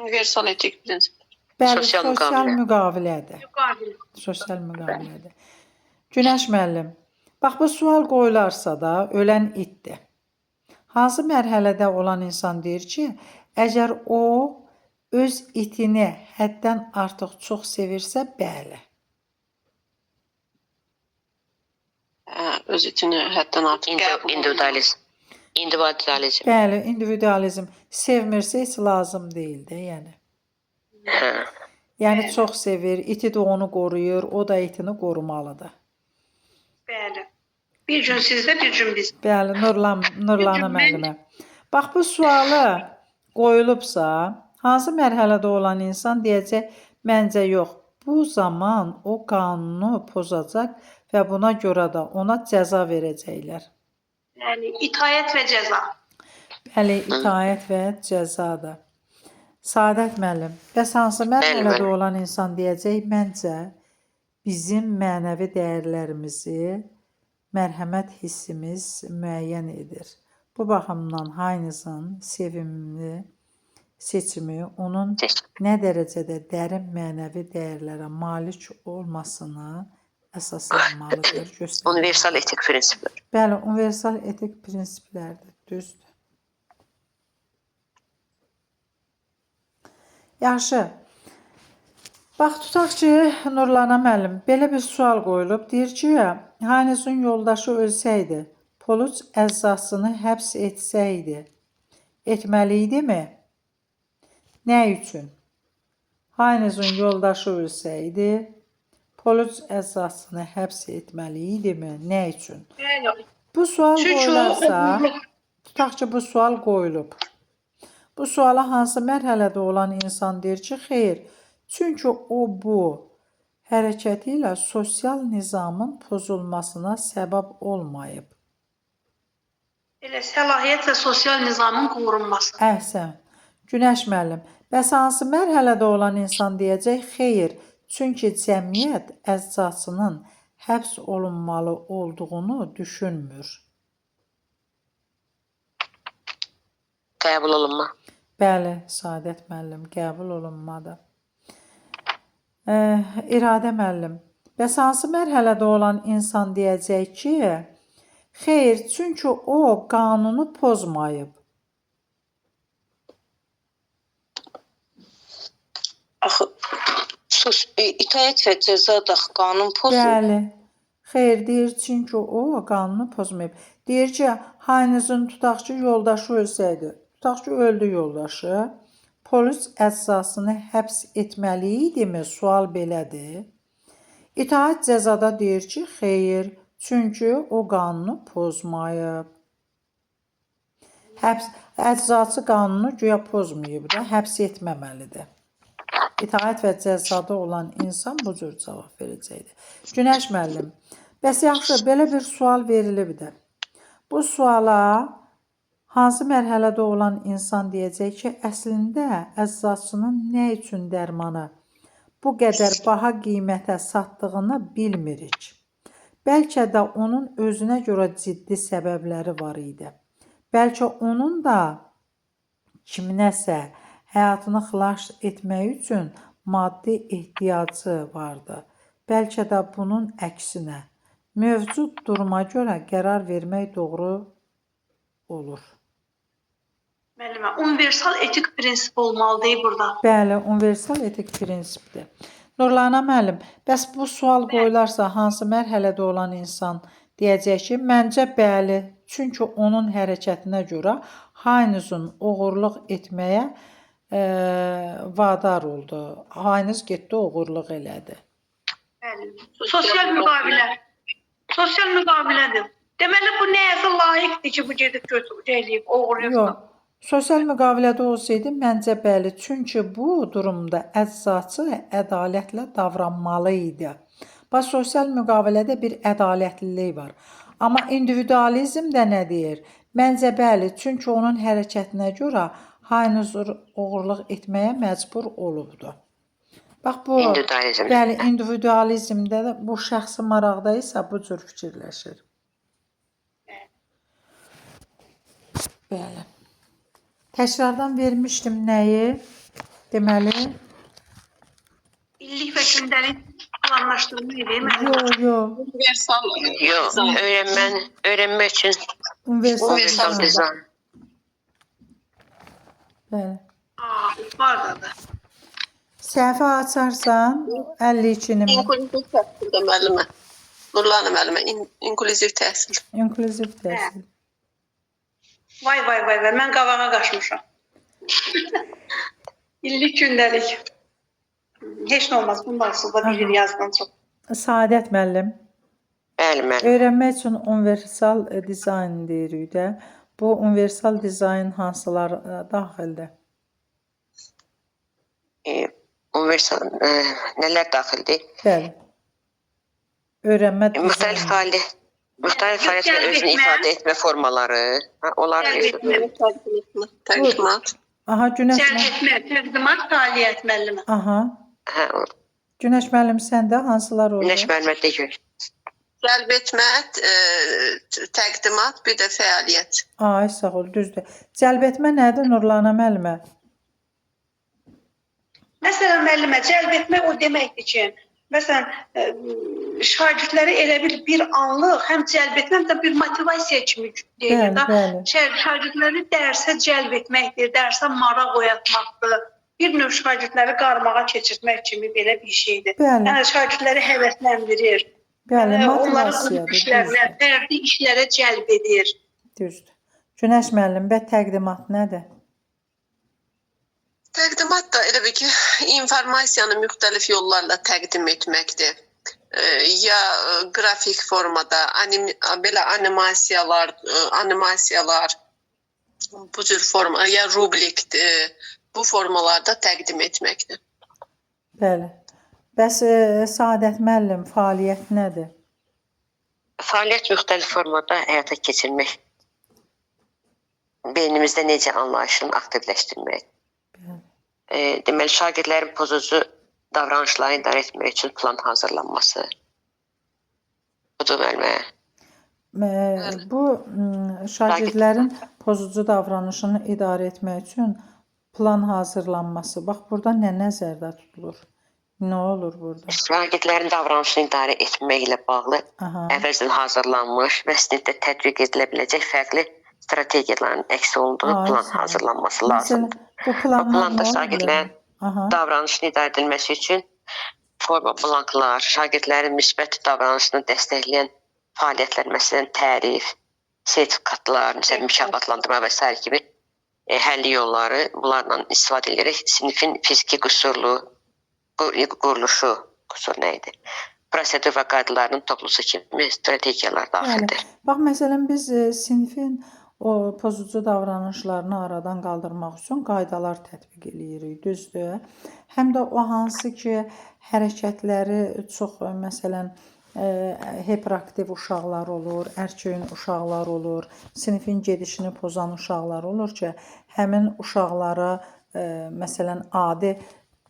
Universal etik prinsip. Bəli, Sosial sosial müqavilə. müqavilədir. Müqabil. Sosial müqavilədir. Günəş müəllim, bax bu sual qoyularsa da ölən itdir. Hansı mərhələdə olan insan deyir ki, əgər o öz itini həddən artıq çox sevirsə, bəli. Öz itini həddən artıq qəbul İndividualizm. İndividualizm. Bəli, individualizm sevmirsə heç lazım deyil də, yəni. Hə. Yəni çox sevir, iti də onu qoruyur, o da itini qorumalıdır. Bəli. Bir gün sizdə, bir gün bizdə. Bəli, Nurlana müəllimə. Bax bu sualı qoyulubsa, hansı mərhələdə olan insan deyəcək, məncə yox. Bu zaman o qanunu pozacaq və buna görə də ona cəza verəcəklər. Yəni itaət və cəza. Bəli, itaət və cəzadır. Saadət müəllim, bəs hansı mərhələdə Bəli. olan insan deyəcək, məncə bizim mənəvi dəyərlərimizi, mərhəmət hissimiz müəyyən edir. Bu baxımdan Haynızın sevimli seçimi onun nə dərəcədə dərin mənəvi dəyərlərə malik olmasını əsaslanmalıdır, göstərir. Universal etik prinsiplər. Bəli, universal etik prinsiplərdir, düzdür. Yaxşı. Bax, tutaq ki, Nurlana müəllim belə bir sual qoyulub. Deyir ki, Haynızın yoldaşı ölsəydi, polis əzzasını həbs etsəydi, etməli idimi? Nə üçün? Haynızın yoldaşı ölsəydi, polis əzzasını həbs etməli idimi? Nə üçün? Bəli. Bu sual Çünki o qoyularsa, oğurluq. tutaq ki, bu sual qoyulub. Bu suala hansı mərhələdə olan insan deyir ki, xeyr, çünki o bu hərəkəti ilə sosial nizamın pozulmasına səbəb olmayıb. Elə səlahiyyət və sosial nizamın qorunması. Əhsən. Günəş müəllim, bəs hansı mərhələdə olan insan deyəcək, xeyr, çünki cəmiyyət əzzasının həbs olunmalı olduğunu düşünmür. Qəbul olunma. Bəli, Saadət müəllim, qəbul olunmadı. İradə müəllim, bəs hansı mərhələdə olan insan deyəcək ki, xeyr, çünki o qanunu pozmayıb. Axı itaət və cəza da qanun pozur. Bəli, xeyr, deyir, çünki o qanunu pozmayıb. Deyir ki, Haynızın tutaq ki, yoldaşı ölsəydi, tutaq ki, öldü yoldaşı, polis əzzasını həbs etməli idimi? Sual belədir. İtaət cəzada deyir ki, xeyr, çünki o qanunu pozmayıb. Əczaçı qanunu güya pozmayıb da, həbs etməməlidir. İtaət və cəzada olan insan bu cür cavab verəcəkdir. Günəş müəllim, bəs yaxşı, belə bir sual verilib də. Bu suala hansı mərhələdə olan insan deyəcək ki, əslində əczaçının nə üçün dərmanı bu qədər baha qiymətə satdığını bilmirik. Bəlkə də onun özünə görə ciddi səbəbləri var idi. Bəlkə onun da kiminəsə həyatını xilas etmək üçün maddi ehtiyacı vardı. Bəlkə də bunun əksinə mövcud duruma görə qərar vermək doğru olur. Müəllimə, universal etik prinsip olmalıdır burada. Bəli, universal etik prinsipdir. Nurlana müəllim, bəs bu sual qoyularsa hansı mərhələdə olan insan deyəcək ki, məncə bəli, çünki onun hərəkətinə görə Haynızın oğurluq etməyə vadar oldu. Haynız getdi, oğurluq elədi. Bəli. Sosial müqavilə. Sosial müqavilədir. Deməli bu nəyəsə layiqdir ki, bu gedib eləyib, oğurlayıb. Yox, sosial müqavilədə olsaydı, məncə bəli, çünki bu durumda əczaçı ədalətlə davranmalı idi. Bax, sosial müqavilədə bir ədalətlilik var. Amma individualizm də nə deyir? Məncə bəli, çünki onun hərəkətinə görə Haynız oğurluq etməyə məcbur olubdu. Bax bu, İndividualizm. bəli, individualizmdə də bu şəxsi maraqda isə bu cür fikirləşir. Bəli. Təkrardan vermişdim nəyi? Deməli, İllik və gündəlik planlaşdırma edir. yox, Universal Yox, öyrənmək üçün universal universal dizayn. dizayn. Bəli. Var da. Səhifə açarsan 52-ni İnklüziv təhsildə müəllimə. Nurlan müəllimə, inklüziv təhsil. inklüziv təhsil. Vay. Mən qabağa qaçmışam. İllik gündəlik. Heç nə olmaz. Bunun barəsində bilir yazdan çox. Saadət müəllim, Bəli, müəllim. öyrənmək üçün universal dizayn deyirik də. Bu universal dizayn hansılar daxildir? Universal nələr daxildir? Bəli. Öyrənmə Müxtəlif dizaynı. fəaliyyət və özünü ifadə etmə formaları, onlar Təqdimat. Aha, Günəş Cəlb müəllim. etmə, təqdimat, fəaliyyət müəllimə. Aha. hə, Günəş müəllim səndə hansılar oldu? Günəş müəllimə deyir. Cəlb etmə, təqdimat, bir də fəaliyyət. Ay, sağ ol, düzdür. Cəlb etmə nədir Nurlana müəllimə? Məsələn, müəllimə, cəlb etmək o deməkdir ki, məsələn, şagirdləri elə bir anlıq həm cəlb etmə, həm də bir motivasiya kimi deyilir də. Bəli. Şagirdləri dərsə cəlb etməkdir, dərsə maraq oyatmaqdır. Bir növ şagirdləri qarmağa keçirtmək kimi belə bir şeydir. Bəli. Yəni şagirdləri həvəsləndirir. Bəli, Onları motivasiyadır. işlərinə, fərdi işlərə cəlb edir. Düzdür. Günəş müəllim, və təqdimat nədir? Təqdimat da elə bil ki, informasiyanı müxtəlif yollarla təqdim etməkdir. Ya qrafik formada, belə animasiyalar, bu cür forma, ya rubrik, bu formalarda təqdim etməkdir. Bəli. Bəs Saadət müəllim, fəaliyyət nədir? Fəaliyyət müxtəlif formada həyata keçirmək. Beynimizdə necə anlayışını aktivləşdirmək. Deməli, şagirdlərin pozucu davranışlarını idarə etmək üçün plan hazırlanması. Budur müəllimə. Bu şagirdlərin pozucu davranışını idarə etmək üçün plan hazırlanması. Bax, burada nə nəzərdə tutulur? Nə olur burada? Şagirdlərin davranışını idarə etməklə bağlı əvvəlcədən hazırlanmış və sinifdə tətbiq edilə biləcək fərqli strategiyaların əks olunduğu plan hazırlanması lazımdır. Bu planda şagirdlərin davranışını idarə edilməsi üçün forma blanklar, şagirdlərin müsbət davranışını dəstəkləyən fəaliyyətlər, məsələn, tərif, sertifikatlar, mükafatlandırma və s. kimi həlli yolları, bunlarla istifadə edərək sinifin fiziki quruluşu, qüsur nə idi? Prosedur və qaydalarının toplusu kimi strategiyalar daxildir. Bax, məsələn, biz sinifin o pozucu davranışlarını aradan qaldırmaq üçün qaydalar tətbiq edirik, düzdür? Həm də o hansı ki, hərəkətləri çox, məsələn, hiperaktiv uşaqlar olur, ərköyün uşaqlar olur, sinifin gedişini pozan uşaqlar olur ki, həmin uşaqlara, məsələn, adi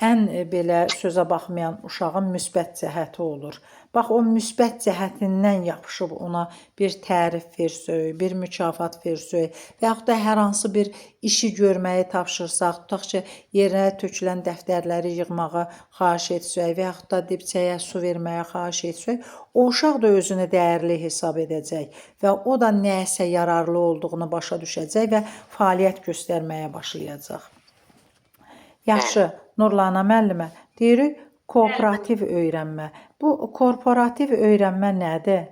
ən belə sözə baxmayan uşağın müsbət cəhəti olur. Bax, o müsbət cəhətindən yapışıb ona bir tərif versək, bir mükafat versək və yaxud da hər hansı bir işi görməyi tapşırsaq, tutaq ki, yerə tökülən dəftərləri yığmağa xahiş etsək və yaxud da dibçəyə su verməyə xahiş etsək, o uşaq da özünü dəyərli hesab edəcək və o da nəsə yararlı olduğunu başa düşəcək və fəaliyyət göstərməyə başlayacaq. Yaxşı, Nurlana müəllimə, deyirik kooperativ öyrənmə. Bu korporativ öyrənmə nədir?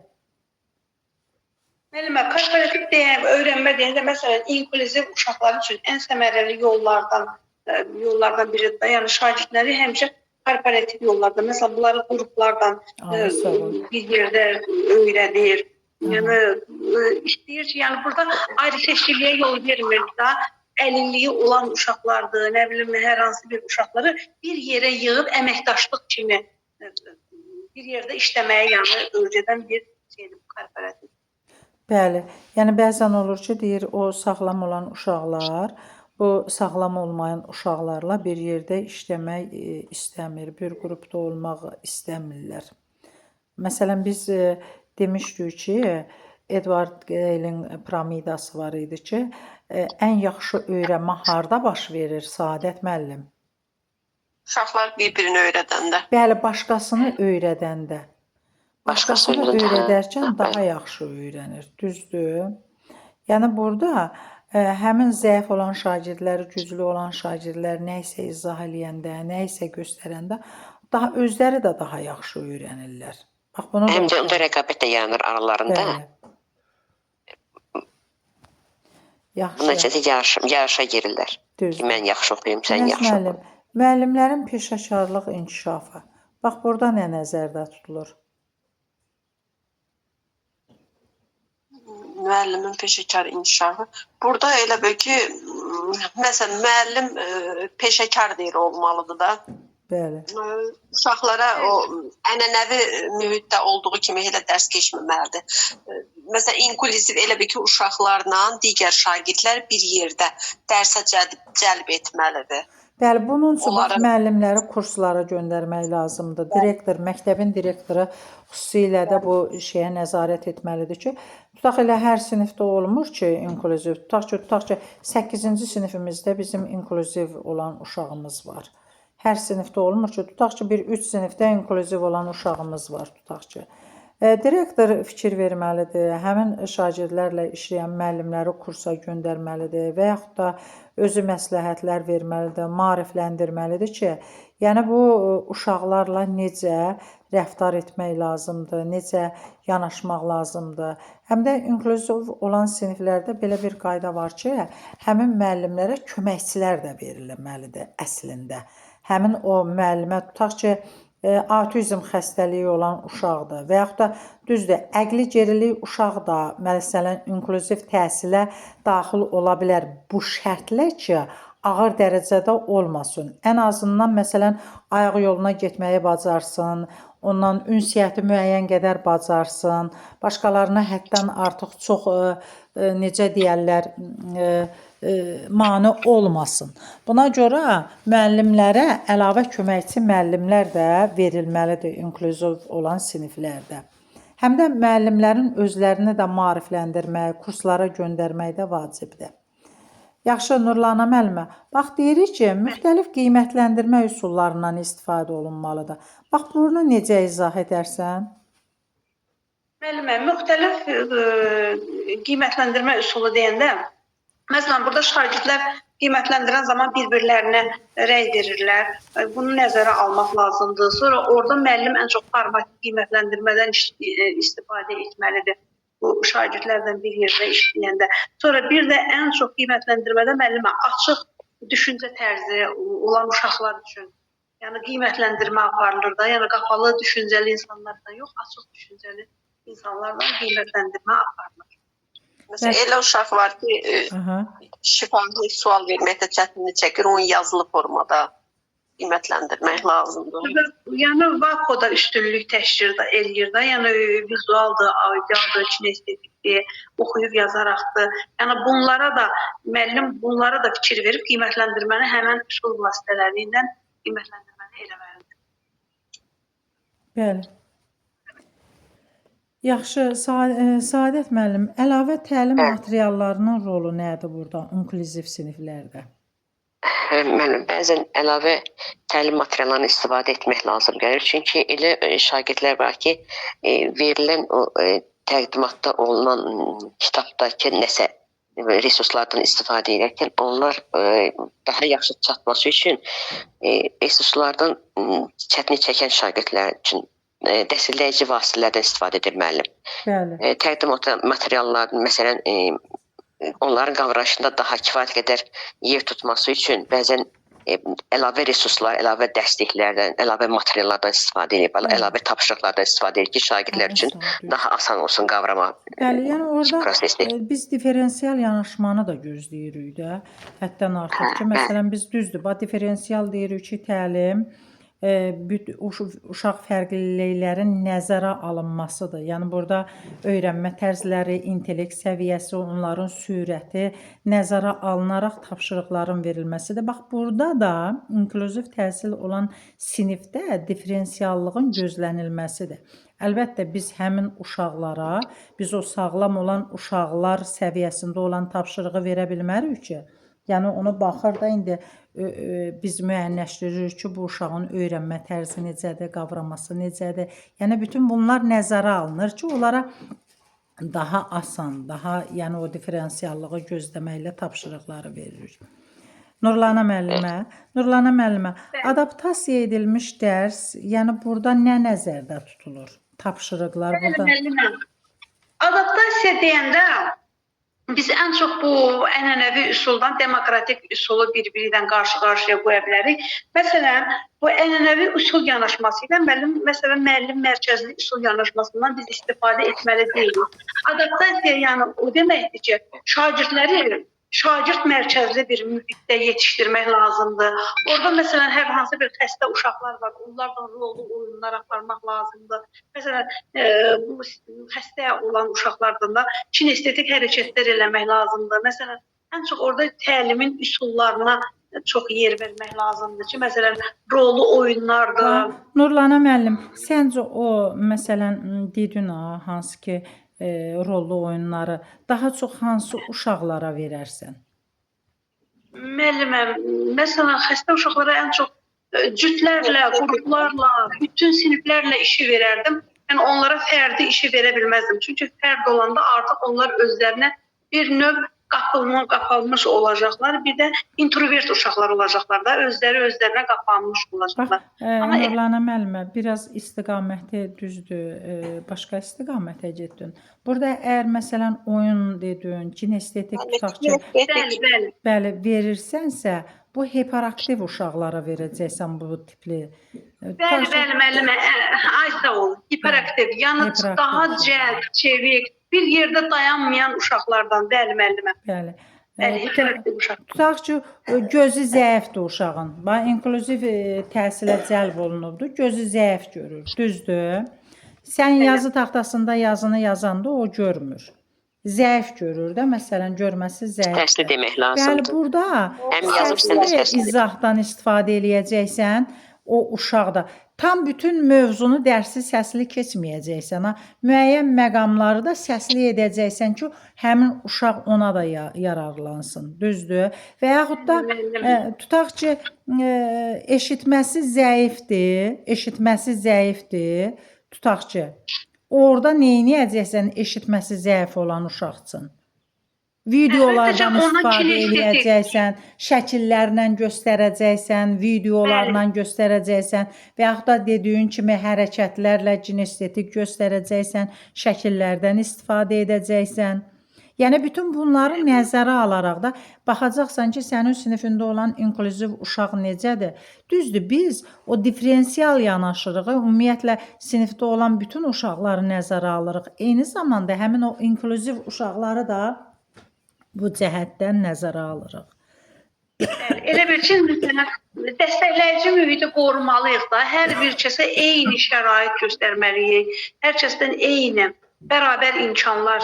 Müəllimə, korporativ öyrənmə deyəndə, məsələn, inklüziv uşaqlar üçün ən səmərəli yollardan biridir də. Yəni, şagirdləri həmişə korporativ yollardan, məsələn, bunları qruplardan bir yerdə öyrədir. Yəni, istəyir ki, yəni, burada ayrı seçkiliyə yol vermir də. Əlilliyi olan uşaqlardır, nə bilim, hər hansı bir uşaqları bir yerə yığıb əməkdaşlıq kimi bir yerdə işləməyə yəni öyrədən bir şeydir bu korporativ. Bəli, yəni bəzən olur ki, deyir o sağlam olan uşaqlar bu sağlam olmayan uşaqlarla bir yerdə işləmək istəmir, bir qrupda olmaq istəmirlər. Məsələn, biz demişdik ki, Edward Gale'in piramidası var idi ki, ən yaxşı öyrənmə harda baş verir, Saadət müəllim? Uşaqlar bir-birini öyrədəndə. Bəli, başqasını öyrədəndə. Başqasını Başqasını öyrədərkən daha yaxşı öyrənir. Düzdür? Yəni burada həmin zəif olan şagirdləri, güclü olan şagirdlər nə isə izah eləyəndə, nə isə göstərəndə daha özləri də daha yaxşı öyrənirlər. Bax bunu da həm də onda rəqabət də yaranır aralarında. Bəli. Bu Yaxşı. nəticədə yarışa girirlər. Düzdür. Mən yaxşı oxuyum, sən Məs yaxşı müəllim, oxu. müəllimlərin peşəkarlıq inkişafı. Bax burada nə nəzərdə tutulur? Müəllimin peşəkar inkişafı. Burada elə bil ki, məsələn, müəllim peşəkar deyil olmalıdır da. Bəli. Uşaqlara o ənənəvi mühitdə olduğu kimi elə dərs keçməməlidir. Məsələn, inklüziv elə bil ki, uşaqlarla digər şagirdlər bir yerdə dərsə cəlb etməlidir. Bəli, bunun üçün bax, Onların- müəllimləri kurslara göndərmək lazımdır. Direktor, məktəbin direktoru xüsusilə də bu şeyə nəzarət etməlidir ki, tutaq elə hər sinifdə olmur ki, inklüziv. Tutaq ki, 8-ci sinifimizdə bizim inklüziv olan uşağımız var. Hər sinifdə olmur ki, tutaq ki, bir 3 sinifdə inklüziv olan uşağımız var, tutaq ki. Direktor fikir verməlidir, həmin şagirdlərlə işləyən müəllimləri kursa göndərməlidir və yaxud da özü məsləhətlər verməlidir, maarifləndirməlidir ki, yəni bu uşaqlarla necə rəftar etmək lazımdır, necə yanaşmaq lazımdır. Həm də inklüziv olan siniflərdə belə bir qayda var ki, həmin müəllimlərə köməkçilər də verilməlidir əslində. Həmin o müəllimə tutaq ki, autizm xəstəliyi olan uşaqdır və yaxud da düzdür, əqli gerilik uşaq da məsələn inklüziv təhsilə daxil ola bilər. Bu şərtlə ki, ağır dərəcədə olmasın. Ən azından məsələn ayaq yoluna getməyi bacarsın, ondan ünsiyyəti müəyyən qədər bacarsın, başqalarına həddən artıq çox necə deyərlər, mane olmasın. Buna görə müəllimlərə əlavə köməkçi müəllimlər də verilməlidir inklüziv olan siniflərdə. Həm də müəllimlərin özlərini də maarifləndirmək, kurslara göndərmək də vacibdir. Yaxşı, Nurlana müəllimə, bax deyirik ki, müxtəlif qiymətləndirmə üsullarından istifadə olunmalıdır. Bax bunu necə izah edərsən? Müəllimə, müxtəlif qiymətləndirmə üsulu deyəndə, məsələn, burada şagirdlər qiymətləndirən zaman bir-birlərinə rəy verirlər. Bunu nəzərə almaq lazımdır. Sonra orada müəllim ən çox formativ qiymətləndirmədən istifadə etməlidir. Bu şagirdlərlə bir yerdə işləyəndə. Sonra bir də ən çox qiymətləndirmədə müəllimə açıq düşüncə tərzi olan uşaqlar üçün, yəni qiymətləndirmə aparılır da, yəni qapalı düşüncəli insanlardan yox, açıq düşüncəli insanlardan qiymətləndirmə aparılır. Məsələn, elə uşaq var ki, şifahi sual verməkdə çətinlik çəkir, onu yazılı formada qiymətləndirmək lazımdır. Yəni VAKO-da üstünlük təşkil eləyir də, yəni vizualdır, audialdır, kinestetikdir, oxuyub yazaraqdır. Yəni bunlara da müəllim bunlara da fikir verib qiymətləndirməni həmin üsul vasitələri ilə qiymətləndirməni eləməlidir. Bəli. Yaxşı, Səadət müəllim, əlavə təlim materiallarının rolu nədir burada inklüziv siniflərdə? Müəllim, bəzən əlavə təlim materiallarını istifadə etmək lazım gəlir. Çünki elə şagirdlər var ki, verilən o təqdimatda olunan kitabdakı nəsə resurslardan istifadə edərkən onlar daha yaxşı çatması üçün resurslardan çətinlik çəkən şagirdlər üçün dəstəkləyici vasitələrdən istifadə edir müəllim. Bəli. Təqdim materiallarının məsələn onların qavrayışında daha kifayət qədər yer tutması üçün bəzən əlavə resurslar, əlavə dəstəklərdən, əlavə materiallardan istifadə edib, əlavə tapşırıqlardan istifadə edib ki, şagirdlər üçün daha asan olsun qavrama Bəli, yəni orada prosesi. biz diferensial yanaşmanı da gözləyirik də. Həddən artıq ki, məsələn biz düzdür, diferensial deyirik ki, təlim uşaq fərqliliklərin nəzərə alınmasıdır. Yəni burada öyrənmə tərzləri, intellekt səviyyəsi, onların sürəti nəzərə alınaraq tapşırıqların verilməsidir. Bax burada da inklüziv təhsil olan sinifdə diferensiallığın gözlənilməsidir. Əlbəttə biz həmin uşaqlara, biz o sağlam olan uşaqlar səviyyəsində olan tapşırığı verə bilmərik ki. Yəni ona baxır da indi biz müəyyənləşdiririk ki, bu uşağın öyrənmə tərzi necədir, qavraması necədir. Yəni bütün bunlar nəzərə alınır ki, onlara daha asan, daha yəni o diferensiallığı gözləməklə tapşırıqları veririk. Nurlana müəllimə, adaptasiya edilmiş dərs, yəni burada nə nəzərdə tutulur? Tapşırıqlar burada. Müəlliməm, adaptasiya deyəndə biz ən çox bu ənənəvi üsuldan demokratik üsulu bir-biri ilə qarşı-qarşıya qoya bilərik. Məsələn, bu ənənəvi üsul yanaşması ilə müəllim mərkəzli üsul yanaşmasından biz istifadə etməli deyilik. Adaptasiya yəni o deməkdir ki, şagirdləri şagird mərkəzli bir mühitdə yetişdirmək lazımdır. Orada məsələn hər hansı bir xəstə uşaqlar var, onlarla rollu oyunlar aparmaq lazımdır. Məsələn, bu xəstə olan uşaqlardan da kinestetik hərəkətlər eləmək lazımdır. Məsələn, ən çox orada təlimin üsullarına çox yer vermək lazımdır ki, məsələn, rollu oyunlardır. Nurlana müəllim, səncə o məsələn dedin hansı ki rollu oyunları daha çox hansı uşaqlara verərsən? Müəlliməm, məsələn, xəstə uşaqlara ən çox cütlərlə, qruplarla, bütün siniflərlə işi verərdim. Yəni onlara fərdi işi verə bilməzdim. Çünki fərd olanda artıq onlar özlərinə bir növ qapanmış olacaqlar. Bir də introvert uşaqlar olacaqlar da, özləri özlərinə qapanmış olacaqlar. Nurlana müəllimə, biraz istiqaməti düzdür, başqa istiqamətə getdin. Burada əgər məsələn oyun dedin, kinestetik tutaq ki, bəli, verirsənsə, bu hiperaktiv uşaqlara verəcəksən bu tipli. Bəli, müəllimə, ay sağ olun, hiperaktiv, yəni daha cəld, çevik, bir yerdə dayanmayan uşaqlardan, bəli müəllimə. Bəli. Hiperaktiv uşaq. Tutaq ki, gözü zəifdir uşağın. İnklüziv təhsilə cəlb olunubdur. Gözü zəif görür. Düzdür? Sən yazı taxtasında yazını yazanda o görmür. Zəif görür də, məsələn, görməsi zəif. Tərsli demək lazımdır. Bəli, burada Həm yazıb, sən də tərsli izahdan istifadə eləyəcəksən, o uşaqda. Tam bütün mövzunu dərsi səsli keçməyəcəksən. Müəyyən məqamları da səsli edəcəksən ki, həmin uşaq ona da yararlansın. Düzdür? Və yaxud da tutaq ki, eşitməsi zəifdir. Tutaq ki, orada neyniyəcəksən eşitməsi zəif olan uşaq üçün? Videolardan istifadə edəcəksən, şəkillərlə göstərəcəksən, videolarla göstərəcəksən və yaxud da dediyin kimi hərəkətlərlə kinestetik göstərəcəksən, şəkillərdən istifadə edəcəksən. Yəni bütün bunları nəzərə alaraq da baxacaqsan ki, sənin sinifində olan inklüziv uşaq necədir? Düzdür, biz o diferensial yanaşırıq, ümumiyyətlə sinifdə olan bütün uşaqları nəzərə alırıq. Eyni zamanda həmin o inklüziv uşaqları da bu cəhətdən nəzərə alırıq. Elə bir ki, dəstəkləyici mühiti qorumalıyıq da. Hər bir kəsə eyni şərait göstərməliyik. Hər kəsdən eyni, bərabər imkanlar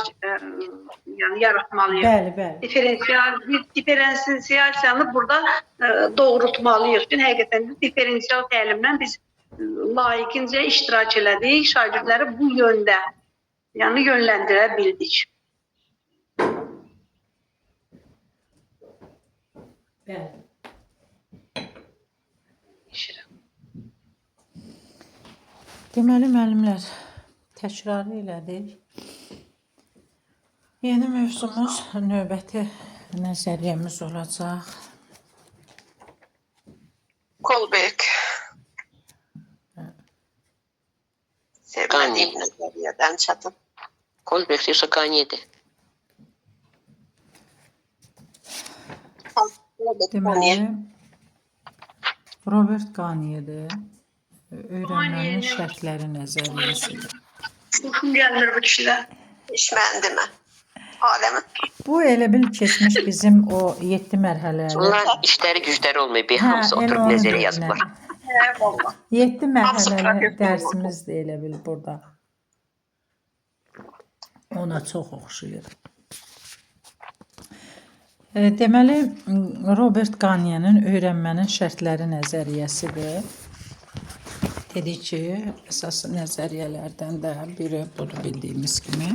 yaratmalıyıq. Bəli. Diferensiasiyanı burada doğrultmalıyıq. Həqiqətən diferensial təlimdən biz layiqincə iştirak elədik. Şagirdləri bu yöndə yönləndirə bildik. Deməli, müəllimlər, təkrarı elədik. Yeni mövzumuz, növbəti nəzəriyyəmiz olacaq. Kolberg. Sevmədiyim nəzəriyyədən çatın. Kolberg yoxsa Qaniyedir? Deməli, Robert Qaniyedir. Öyrənmənin şərtləri nəzəriyyəsidir. Xoşum gəlmir bu kişidən. İş məndimə. Aləmin. Bu elə bil keçmiş bizim o 7 mərhələli. Onlar işləri gücləri olmuyor, bir hamısı oturub nəzərə yazıblar. 7 mərhələli dərsimizdir elə bil burada. Ona çox oxşuyur. Deməli, Robert Qaniyenin öyrənmənin şərtləri nəzəriyyəsidir. Dedik ki, əsas nəzəriyyələrdən də biri budur bildiyimiz kimi.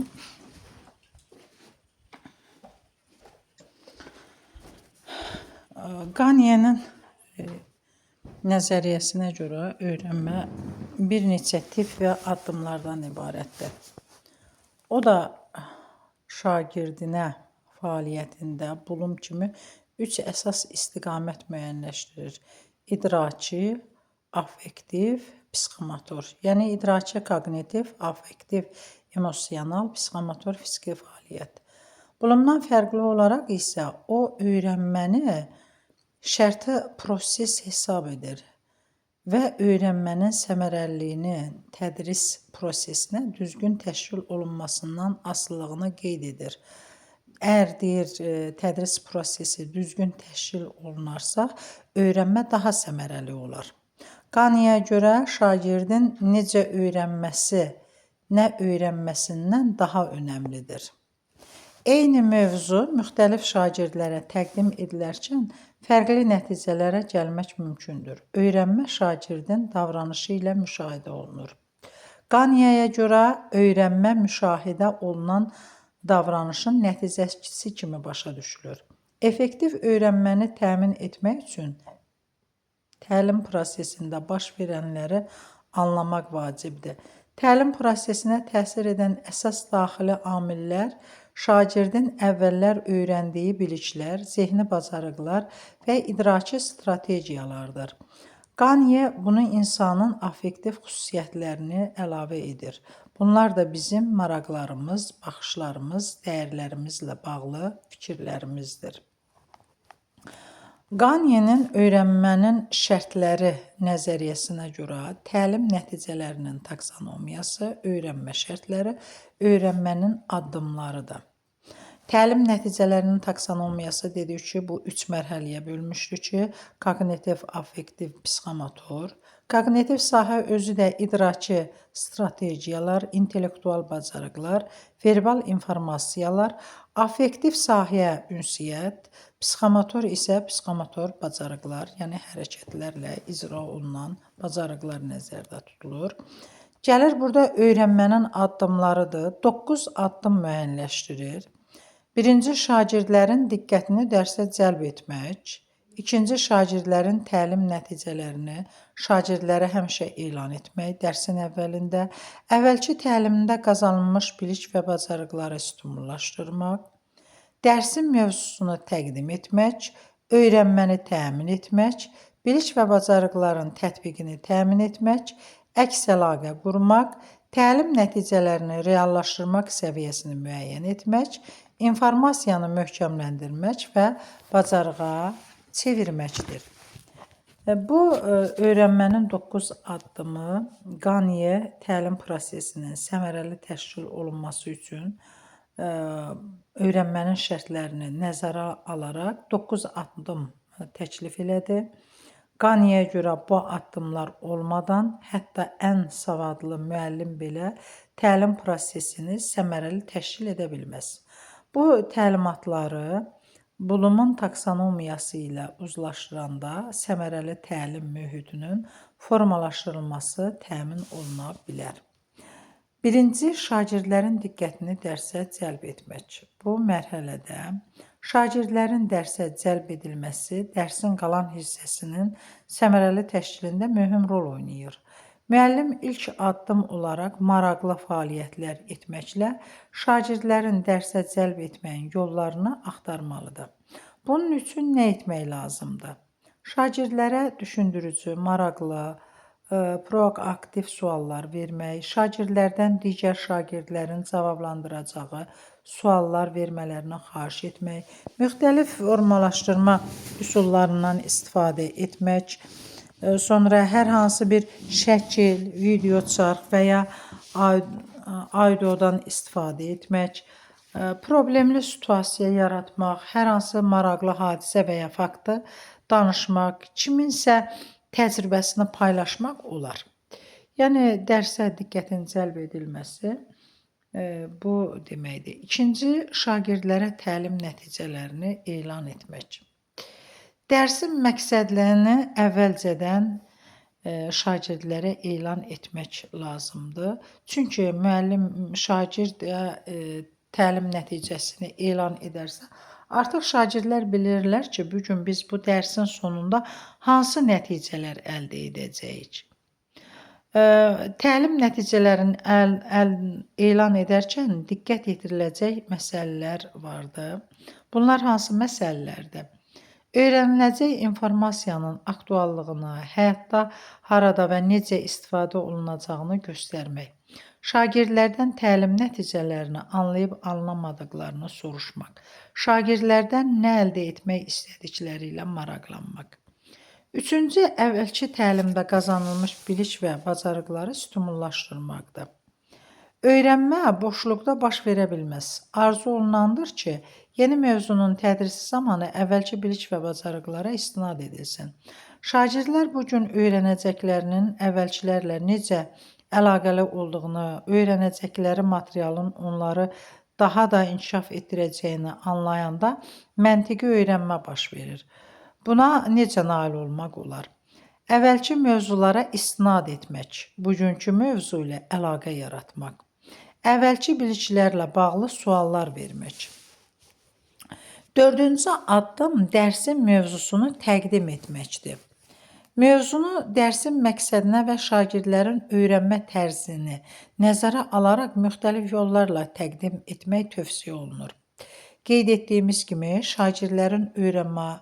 Qaniyenin nəzəriyyəsinə görə öyrənmə bir neçə tip və addımlardan ibarətdir. O da şagirdinə fəaliyyətində bulum kimi 3 əsas istiqamət müəyyənləşdirir. İdraki, affektiv, psixomotor. Yəni idraki, koqnitiv, affektiv, emosional, psixomotor, fiziki fəaliyyət. Bulumdan fərqli olaraq isə o öyrənməni şərti proses hesab edir və öyrənmənin səmərəliliyini tədris prosesinə düzgün təşkil olunmasından asılılığını qeyd edir. Əgər deyir tədris prosesi düzgün təşkil olunarsa, öyrənmə daha səmərəli olar. Qaniyə görə şagirdin necə öyrənməsi, nə öyrənməsindən daha önəmlidir. Eyni mövzu müxtəlif şagirdlərə təqdim edilərkən fərqli nəticələrə gəlmək mümkündür. Öyrənmə şagirdin davranışı ilə müşahidə olunur. Qaniyəyə görə öyrənmə müşahidə olunan davranışın nəticəsi kimi başa düşülür. Effektiv öyrənməni təmin etmək üçün təlim prosesində baş verənləri anlamaq vacibdir. Təlim prosesinə təsir edən əsas daxili amillər şagirdin əvvəllər öyrəndiyi biliklər, zehni bacarıqlar və idraki strategiyalardır. Qaniyə bunu insanın affektiv xüsusiyyətlərini əlavə edir. Bunlar da bizim maraqlarımız, baxışlarımız, dəyərlərimizlə bağlı fikirlərimizdir. Qaniyenin öyrənmənin şərtləri nəzəriyyəsinə görə təlim nəticələrinin taksonomiyası, öyrənmə şərtləri, öyrənmənin addımlarıdır. Təlim nəticələrinin taksonomiyası dedik ki, bu 3 mərhələyə bölmüşdür ki, koqnitiv, affektiv, psixomotor. Koqnitiv sahə özü də idraki strategiyalar, intellektual bacarıqlar, verbal informasiyalar, affektiv sahəyə ünsiyyət, psixomotor isə psixomotor bacarıqlar, yəni hərəkətlərlə icra olunan bacarıqlar nəzərdə tutulur. Gəlir burada öyrənmənin addımlarıdır. 9 addım müəyyənləşdirir. Birinci, şagirdlərin diqqətini dərsə cəlb etmək. İkinci, şagirdlərin təlim nəticələrini şagirdlərə həmişə elan etmək dərsin əvvəlində. Əvvəlki təlimdə qazanılmış bilik və bacarıqları stimullaşdırmaq. Dərsin mövzusunu təqdim etmək, öyrənməni təmin etmək, bilik və bacarıqların tətbiqini təmin etmək, əks əlaqə qurmaq, təlim nəticələrini reallaşdırmaq səviyyəsini müəyyən etmək, informasiyanı möhkəmləndirmək və bacarığa çevirməkdir. Bu öyrənmənin 9 addımı Qaniyə təlim prosesinin səmərəli təşkil olunması üçün öyrənmənin şərtlərini nəzərə alaraq 9 addım təklif elədi. Qaniyəyə görə bu addımlar olmadan hətta ən savadlı müəllim belə təlim prosesini səmərəli təşkil edə bilməz. Bu təlimatları bulumun taksonomiyası ilə uzlaşdıranda səmərəli təlim mühitinin formalaşdırılması təmin oluna bilər. Birinci, şagirdlərin diqqətini dərsə cəlb etmək. Bu mərhələdə şagirdlərin dərsə cəlb edilməsi dərsin qalan hissəsinin səmərəli təşkilində mühüm rol oynayır. Müəllim ilk addım olaraq maraqlı fəaliyyətlər etməklə şagirdlərin dərsə cəlb etməyin yollarını axtarmalıdır. Bunun üçün nə etmək lazımdır? Şagirdlərə düşündürücü, maraqlı, proaktiv suallar vermək, şagirdlərdən digər şagirdlərin cavablandıracağı suallar vermələrini xahiş etmək, müxtəlif formalaşdırma üsullarından istifadə etmək, sonra hər hansı bir şəkil, video çarx və ya audiodan istifadə etmək, problemli situasiya yaratmaq, hər hansı maraqlı hadisə və ya faktı danışmaq, kiminsə təcrübəsini paylaşmaq olar. Yəni, dərsə diqqətin cəlb edilməsi bu deməkdir. İkinci, şagirdlərə təlim nəticələrini elan etmək. Dərsin məqsədlərini əvvəlcədən şagirdlərə elan etmək lazımdır. Çünki müəllim şagird təlim nəticəsini elan edərsə, Artıq şagirdlər bilirlər ki, bu gün biz bu dərsin sonunda hansı nəticələr əldə edəcəyik. Təlim nəticələrini elan edərkən diqqət yetiriləcək məsələlər vardır. Bunlar hansı məsələlərdir? Öyrəniləcək informasiyanın aktuallığını, həyatda harada və necə istifadə olunacağını göstərmək. Şagirdlərdən təlim nəticələrini anlayıb anlamadıqlarını soruşmaq. Şagirdlərdən nə əldə etmək istədikləri ilə maraqlanmaq. Üçüncü, əvvəlki təlimdə qazanılmış bilik və bacarıqları stimullaşdırmaqdır. Öyrənmə boşluqda baş verə bilməz. Arzu olunandır ki, yeni mövzunun tədrisi zamanı əvvəlki bilik və bacarıqlara istinad edilsin. Şagirdlər bu gün öyrənəcəklərinin əvvəlkilərlə necə əlaqəli olduğunu, öyrənəcəkləri materialın onları daha da inkişaf etdirəcəyini anlayanda məntiqi öyrənmə baş verir. Buna necə nail olmaq olar? Əvvəlki mövzulara istinad etmək, bugünkü mövzu ilə əlaqə yaratmaq. Əvvəlki biliklərlə bağlı suallar vermək. Dördüncü addım dərsin mövzusunu təqdim etməkdir. Mövzunu dərsin məqsədinə və şagirdlərin öyrənmə tərzini nəzərə alaraq müxtəlif yollarla təqdim etmək tövsiyə olunur. Qeyd etdiyimiz kimi, şagirdlərin öyrənmə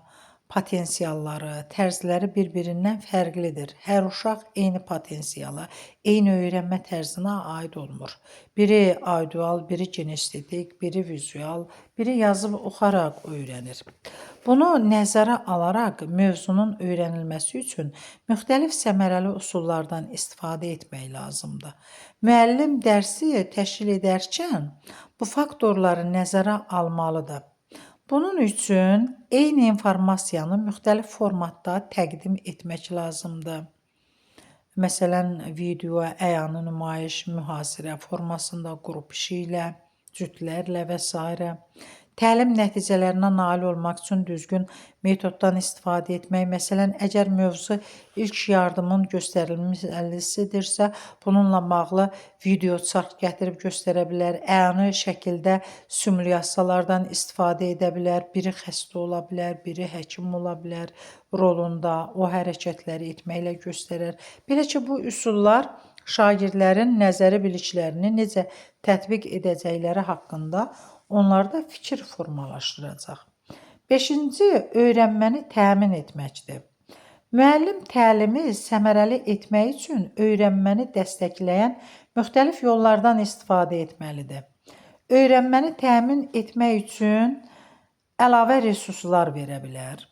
potensialları, tərzləri bir-birindən fərqlidir. Hər uşaq eyni potensiala, eyni öyrənmə tərzinə aid olmur. Biri audial, biri kinestetik, biri vizual, biri yazıb oxaraq öyrənir. Bunu nəzərə alaraq mövzunun öyrənilməsi üçün müxtəlif səmərəli üsullardan istifadə etmək lazımdır. Müəllim dərsi təşkil edərkən bu faktorları nəzərə almalıdır. Bunun üçün eyni informasiyanı müxtəlif formatda təqdim etmək lazımdır. Məsələn, video, əyani nümayiş, mühasirə formasında, qrup işi ilə, cütlərlə və s. Təlim nəticələrinə nail olmaq üçün düzgün metoddan istifadə etmək. Məsələn, əgər mövzu ilk yardımın göstərilməsidirsə, bununla bağlı video çarx gətirib göstərə bilər. Əyani şəkildə simulyasiyalardan istifadə edə bilər. Biri xəstə ola bilər, biri həkim ola bilər. Rolunda o hərəkətləri etməklə göstərər. Belə ki, bu üsullar şagirdlərin nəzəri biliklərini necə tətbiq edəcəkləri haqqında onlarda fikir formalaşdıracaq. 5-ci, öyrənməni təmin etməkdir. Müəllim təlimi səmərəli etmək üçün öyrənməni dəstəkləyən müxtəlif yollardan istifadə etməlidir. Öyrənməni təmin etmək üçün əlavə resurslar verə bilər.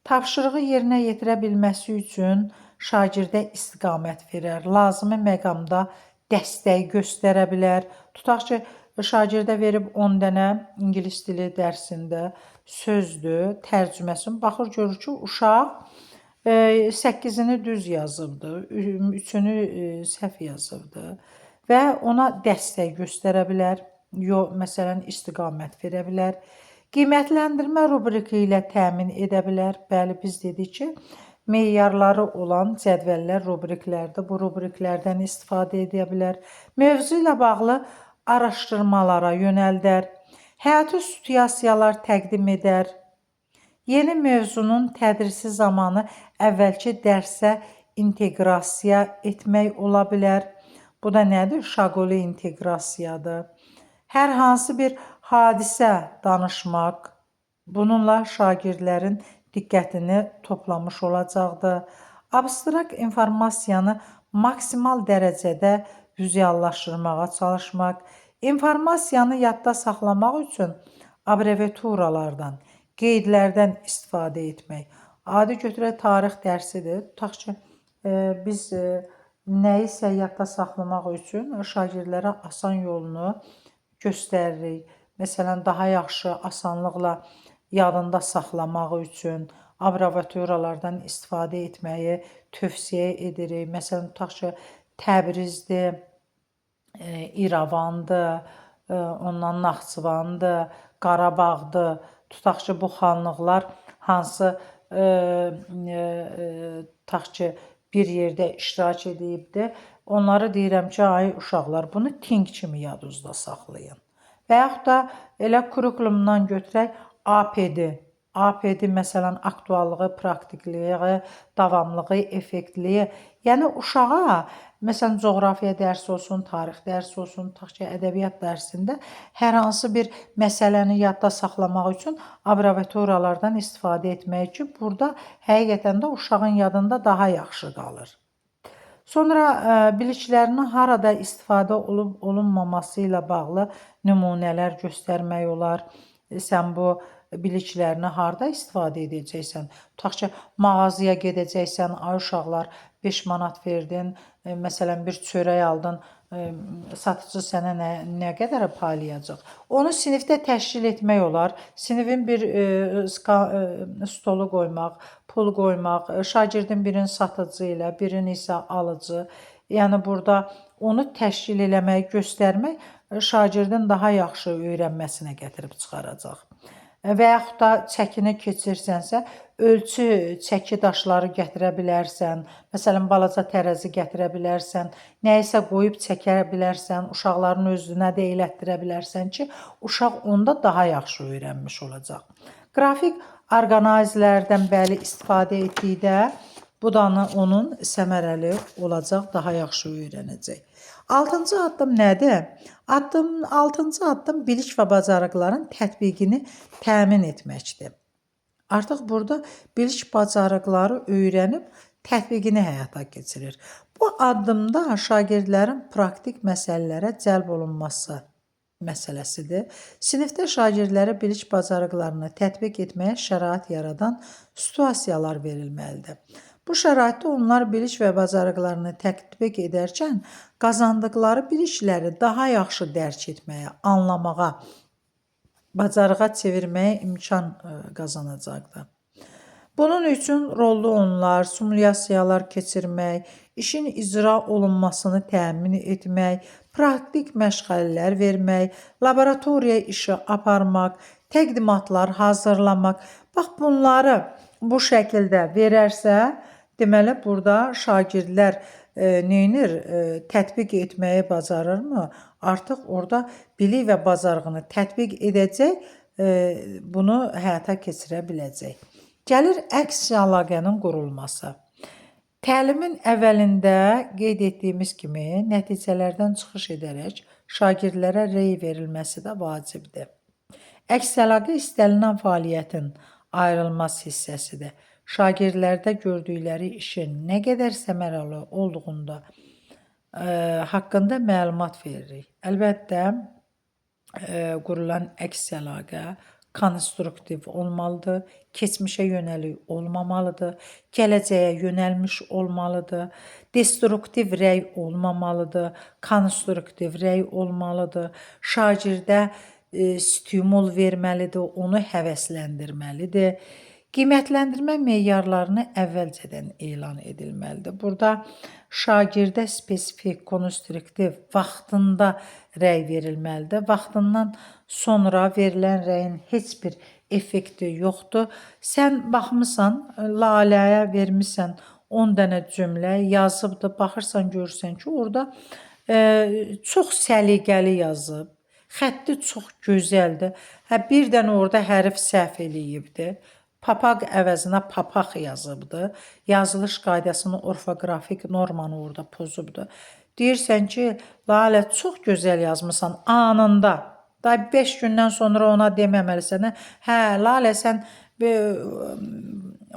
Tapşırığı yerinə yetirə bilməsi üçün şagirdə istiqamət verər, lazımi məqamda dəstək göstərə bilər. Tutaq ki, şagirdə verib 10 dənə ingilis dili dərsində sözdür, tərcüməsini baxır, görür ki, uşaq 8-ini düz yazıbdır, 3-ünü səhv yazıbdır və ona dəstək göstərə bilər, məsələn, istiqamət verə bilər. Qiymətləndirmə rubriki ilə təmin edə bilər. Bəli, biz dedik ki, meyarları olan cədvəllər rubriklərdir. Bu rubriklərdən istifadə edə bilər. Mövzu ilə bağlı araşdırmalara yönəldər. Həyati situasiyalar təqdim edər. Yeni mövzunun tədrisi zamanı əvvəlki dərsə inteqrasiya etmək ola bilər. Bu da nədir? Şaquli inteqrasiyadır. Hər hansı bir hadisə danışmaq, bununla şagirdlərin diqqətini toplamış olacaqdır. Abstrakt informasiyanı maksimal dərəcədə vizuallaşdırmağa çalışmaq, informasiyanı yadda saxlamaq üçün abreviaturalardan, qeydlərdən istifadə etmək. Adi götürək tarix dərsidir. Tutaq ki, biz nəyisə yadda saxlamaq üçün şagirdlərə asan yolunu göstəririk. Məsələn, daha yaxşı, asanlıqla yadında saxlamağı üçün abreviaturalardan istifadə etməyi tövsiyə edirik. Məsələn, tutaq ki, Təbrizdir, İrəvandır, ondan Naxçıvandır, Qarabağdır. Tutaq ki, bu xanlıqlar hansı tutaq ki, bir yerdə iştirak edibdir. Onları deyirəm ki, ay uşaqlar, bunu ting kimi yadınızda saxlayın. Və yaxud da elə kurikulumdan götürək, APD. APD məsələn aktuallığı, praktikliyi, davamlılığı, effektliyi. Yəni uşağa məsələn coğrafiya dərsi olsun, tarix dərsi olsun, tutaq ki, ədəbiyyat dərsində hər hansı bir məsələni yadda saxlamaq üçün abreviaturalardan istifadə etmək ki, burada həqiqətən də uşağın yadında daha yaxşı qalır. Sonra biliklərinin harada istifadə olub-olunmaması ilə bağlı nümunələr göstərmək olar. Sən bu biliklərini harda istifadə edəcəksən? Tutaq ki, mağazaya gedəcəksən, ay uşaqlar 5 manat verdin, məsələn bir çörək aldın, satıcı sənə nə qədər paylayacaq? Onu sinifdə təşkil etmək olar. Sinifin bir stolu qoymaq, pul qoymaq, şagirdin birini satıcı ilə, birini isə alıcı. Yəni burada onu təşkil eləmək, göstərmək şagirdin daha yaxşı öyrənməsinə gətirib çıxaracaq. Və yaxud da çəkini keçirsənsə, ölçü çəki daşları gətirə bilərsən, məsələn, balaca tərəzi gətirə bilərsən, nəyisə qoyub çəkə bilərsən, uşaqların özünə də elətdirə bilərsən ki, uşaq onda daha yaxşı öyrənmiş olacaq. Qrafik orqanizlərdən bəli istifadə etdikdə, bu da onun səmərəli olacaq, daha yaxşı öyrənəcək. 6-cı addım nədir? 6-cı addım bilik və bacarıqların tətbiqini təmin etməkdir. Artıq burada bilik bacarıqları öyrənib tətbiqini həyata keçirir. Bu addımda şagirdlərin praktik məsələlərə cəlb olunması məsələsidir. Sinifdə şagirdlərə bilik bacarıqlarını tətbiq etməyə şərait yaradan situasiyalar verilməlidir. Bu şəraitdə onlar bilik və bacarıqlarını tətbiq edərkən qazandıqları bilikləri daha yaxşı dərk etməyə, anlamağa, bacarığa çevirməyə imkan qazanacaqdır. Bunun üçün rollu onlar, simulyasiyalar keçirmək, işin icra olunmasını təmin etmək, praktik məşğələlər vermək, laboratoriya işi aparmaq, təqdimatlar hazırlamaq. Bax, bunları bu şəkildə verərsə, deməli, burada şagirdlər neynir? Tətbiq etməyi bacarırmı? Artıq orada bilik və bacarığını tətbiq edəcək, bunu həyata keçirə biləcək. Gəlir əks əlaqənin qurulması. Təlimin əvvəlində qeyd etdiyimiz kimi nəticələrdən çıxış edərək şagirdlərə rey verilməsi də vacibdir. Əks əlaqə istənilən fəaliyyətin ayrılmaz hissəsidir. Şagirdlərdə gördükləri işin nə qədər səmərəli olduğunda haqqında məlumat veririk. Əlbəttə, qurulan əks əlaqə konstruktiv olmalıdır, keçmişə yönəlik olmamalıdır, gələcəyə yönəlmiş olmalıdır, destruktiv rəy olmamalıdır, konstruktiv rəy olmalıdır, şagirdə stimul verməlidir, onu həvəsləndirməlidir. Qiymətləndirmə meyarlarını əvvəlcədən elan edilməlidir. Burada şagirdə spesifik, konstruktiv vaxtında rəy verilməlidir. Vaxtından sonra verilən rəyin heç bir effekti yoxdur. Sən baxmısan, Laləyə vermisən 10 dənə cümlə yazıbdır. Baxırsan, görürsən ki, orada çox səliqəli yazıb. Xətti çox gözəldir. Bir dənə orada hərf səhv eləyibdir. Papaq əvəzinə papaq yazıbdır. Yazılış qaydasını, orfoqrafik normanı orada pozubdur. Deyirsən ki, Lalə, çox gözəl yazmısan anında. Da 5 gündən sonra ona deməməlisən. Hə, Lalə, sən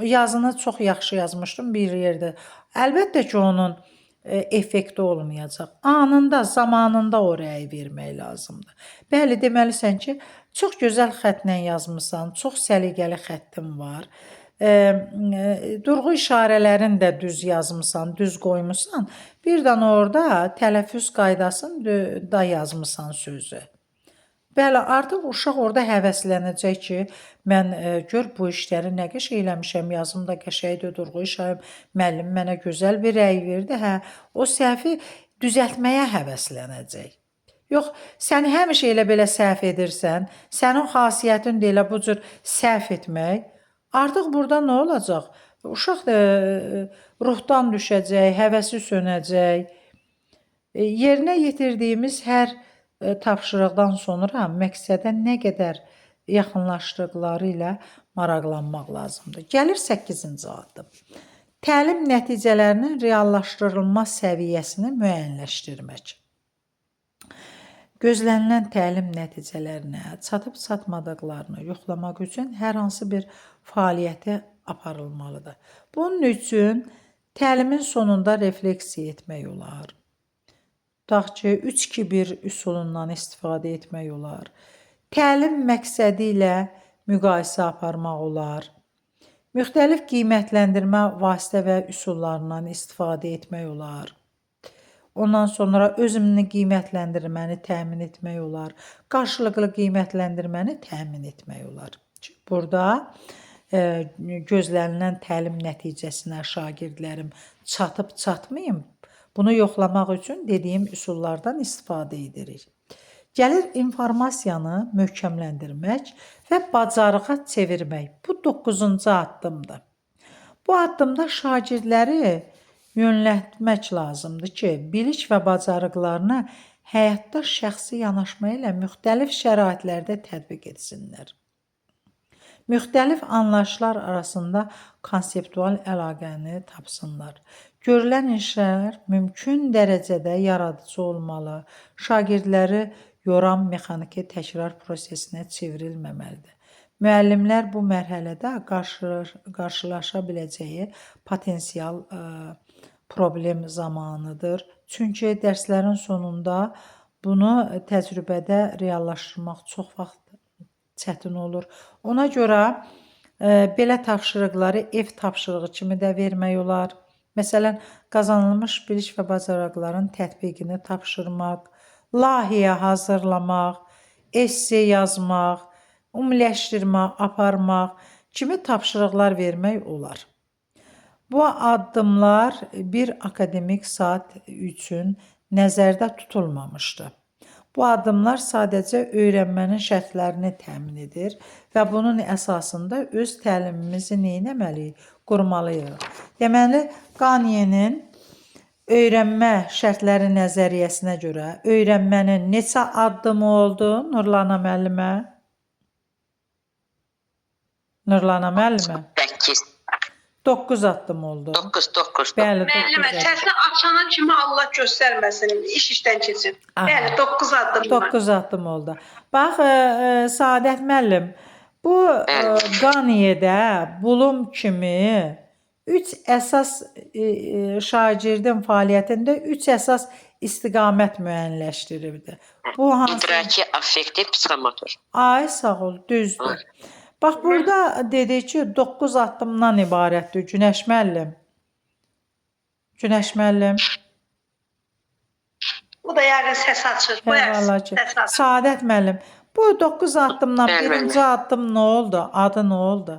yazını çox yaxşı yazmışdın bir yerdə. Əlbəttə ki, onun effekti olmayacaq. Anında, zamanında o rəyi vermək lazımdır. Bəli, deməlisən ki, çox gözəl xətlə yazmısan, çox səliqəli xəttin var. Durğu işarələrini də düz yazmısan, düz qoymusan. Bir dənə orada tələffüz qaydasını da yazmısan sözü. Bəli, artıq uşaq orada həvəslənəcək ki, mən gör bu işləri nə qəşəng eləmişəm, yazım da qəşəngdir, durğu işarəm, müəllim mənə gözəl bir rəy verdi. Hə, o səhvi düzəltməyə həvəslənəcək. Yox, sən həmişə elə belə səhv edirsən, sənin xasiyyətin də elə bu cür səhv etmək. Artıq burada nə olacaq? Uşaq da ruhdan düşəcək, həvəsi sönəcək. Yerinə yetirdiyimiz hər tapşırıqdan sonra məqsədə nə qədər yaxınlaşdıqları ilə maraqlanmaq lazımdır. Gəlir 8-ci addım. Təlim nəticələrinin reallaşdırılma səviyyəsini müəyyənləşdirmək. Gözlənilən təlim nəticələrinə çatıb-çatmadıqlarını yoxlamaq üçün hər hansı bir fəaliyyəti aparılmalıdır. Bunun üçün təlimin sonunda refleksiya etmək olar. Tutaq ki, 3-2-1 üsulundan istifadə etmək olar. Təlim məqsədi ilə müqayisə aparmaq olar. Müxtəlif qiymətləndirmə vasitə və üsullarından istifadə etmək olar. Ondan sonra özünü qiymətləndirməni təmin etmək olar. Qarşılıqlı qiymətləndirməni təmin etmək olar. Burada gözlənilən təlim nəticəsinə şagirdlərim çatıb-çatmayım. Bunu yoxlamaq üçün dediyim üsullardan istifadə edirik. Gəlir informasiyanı möhkəmləndirmək və bacarığa çevirmək. Bu 9-cu addımdır. Bu addımda şagirdləri yönlətmək lazımdır ki, bilik və bacarıqlarını həyatda şəxsi yanaşma ilə müxtəlif şəraitlərdə tətbiq etsinlər. Müxtəlif anlayışlar arasında konseptual əlaqəni tapsınlar. Görülən işlər mümkün dərəcədə yaradıcı olmalı, şagirdləri yoran mexaniki təkrar prosesinə çevrilməməlidir. Müəllimlər bu mərhələdə qarşılaşa biləcəyi potensial problem zamanıdır. Çünki dərslərin sonunda bunu təcrübədə reallaşdırmaq çox vaxt çətin olur. Ona görə belə tapşırıqları ev tapşırığı kimi də vermək olar. Məsələn, qazanılmış bilik və bacarıqların tətbiqini tapşırmaq, layihə hazırlamaq, esse yazmaq, ümumiləşdirmə aparmaq kimi tapşırıqlar vermək olar. Bu addımlar bir akademik saat üçün nəzərdə tutulmamışdır. Bu addımlar sadəcə öyrənmənin şərtlərini təmin edir və bunun əsasında öz təlimimizi etməliyik, qurmalıyıq. Deməli, Qaniyenin öyrənmə şərtləri nəzəriyyəsinə görə öyrənmənin neçə addımı oldu Nurlana müəllimə? Nurlana müəllimə? 9 addım oldu. 9. Bəli, 9 Müəllimə, addım. səsini açana kimi Allah göstərməsin, iş işdən keçir. Bəli, 9 addım var. 9 addım oldu. Bax, Saadət müəllim, bu Qaniyedə Bulum kimi 3 əsas şagirdin fəaliyyətində 3 əsas istiqamət müəyyənləşdiribdi. Bu hansı? İdraki, affektiv, psixomotor. Ay, sağ ol, düzdür. Bax, burada dedik ki, 9 addımdan ibarətdir Günəş müəllim. Günəş müəllim. Bu da yəqin səs açır. Bu Vallahi ki. səs açır. Saadət müəllim, bu 9 addımdan Bəli, birinci addım nə oldu? Adı nə oldu?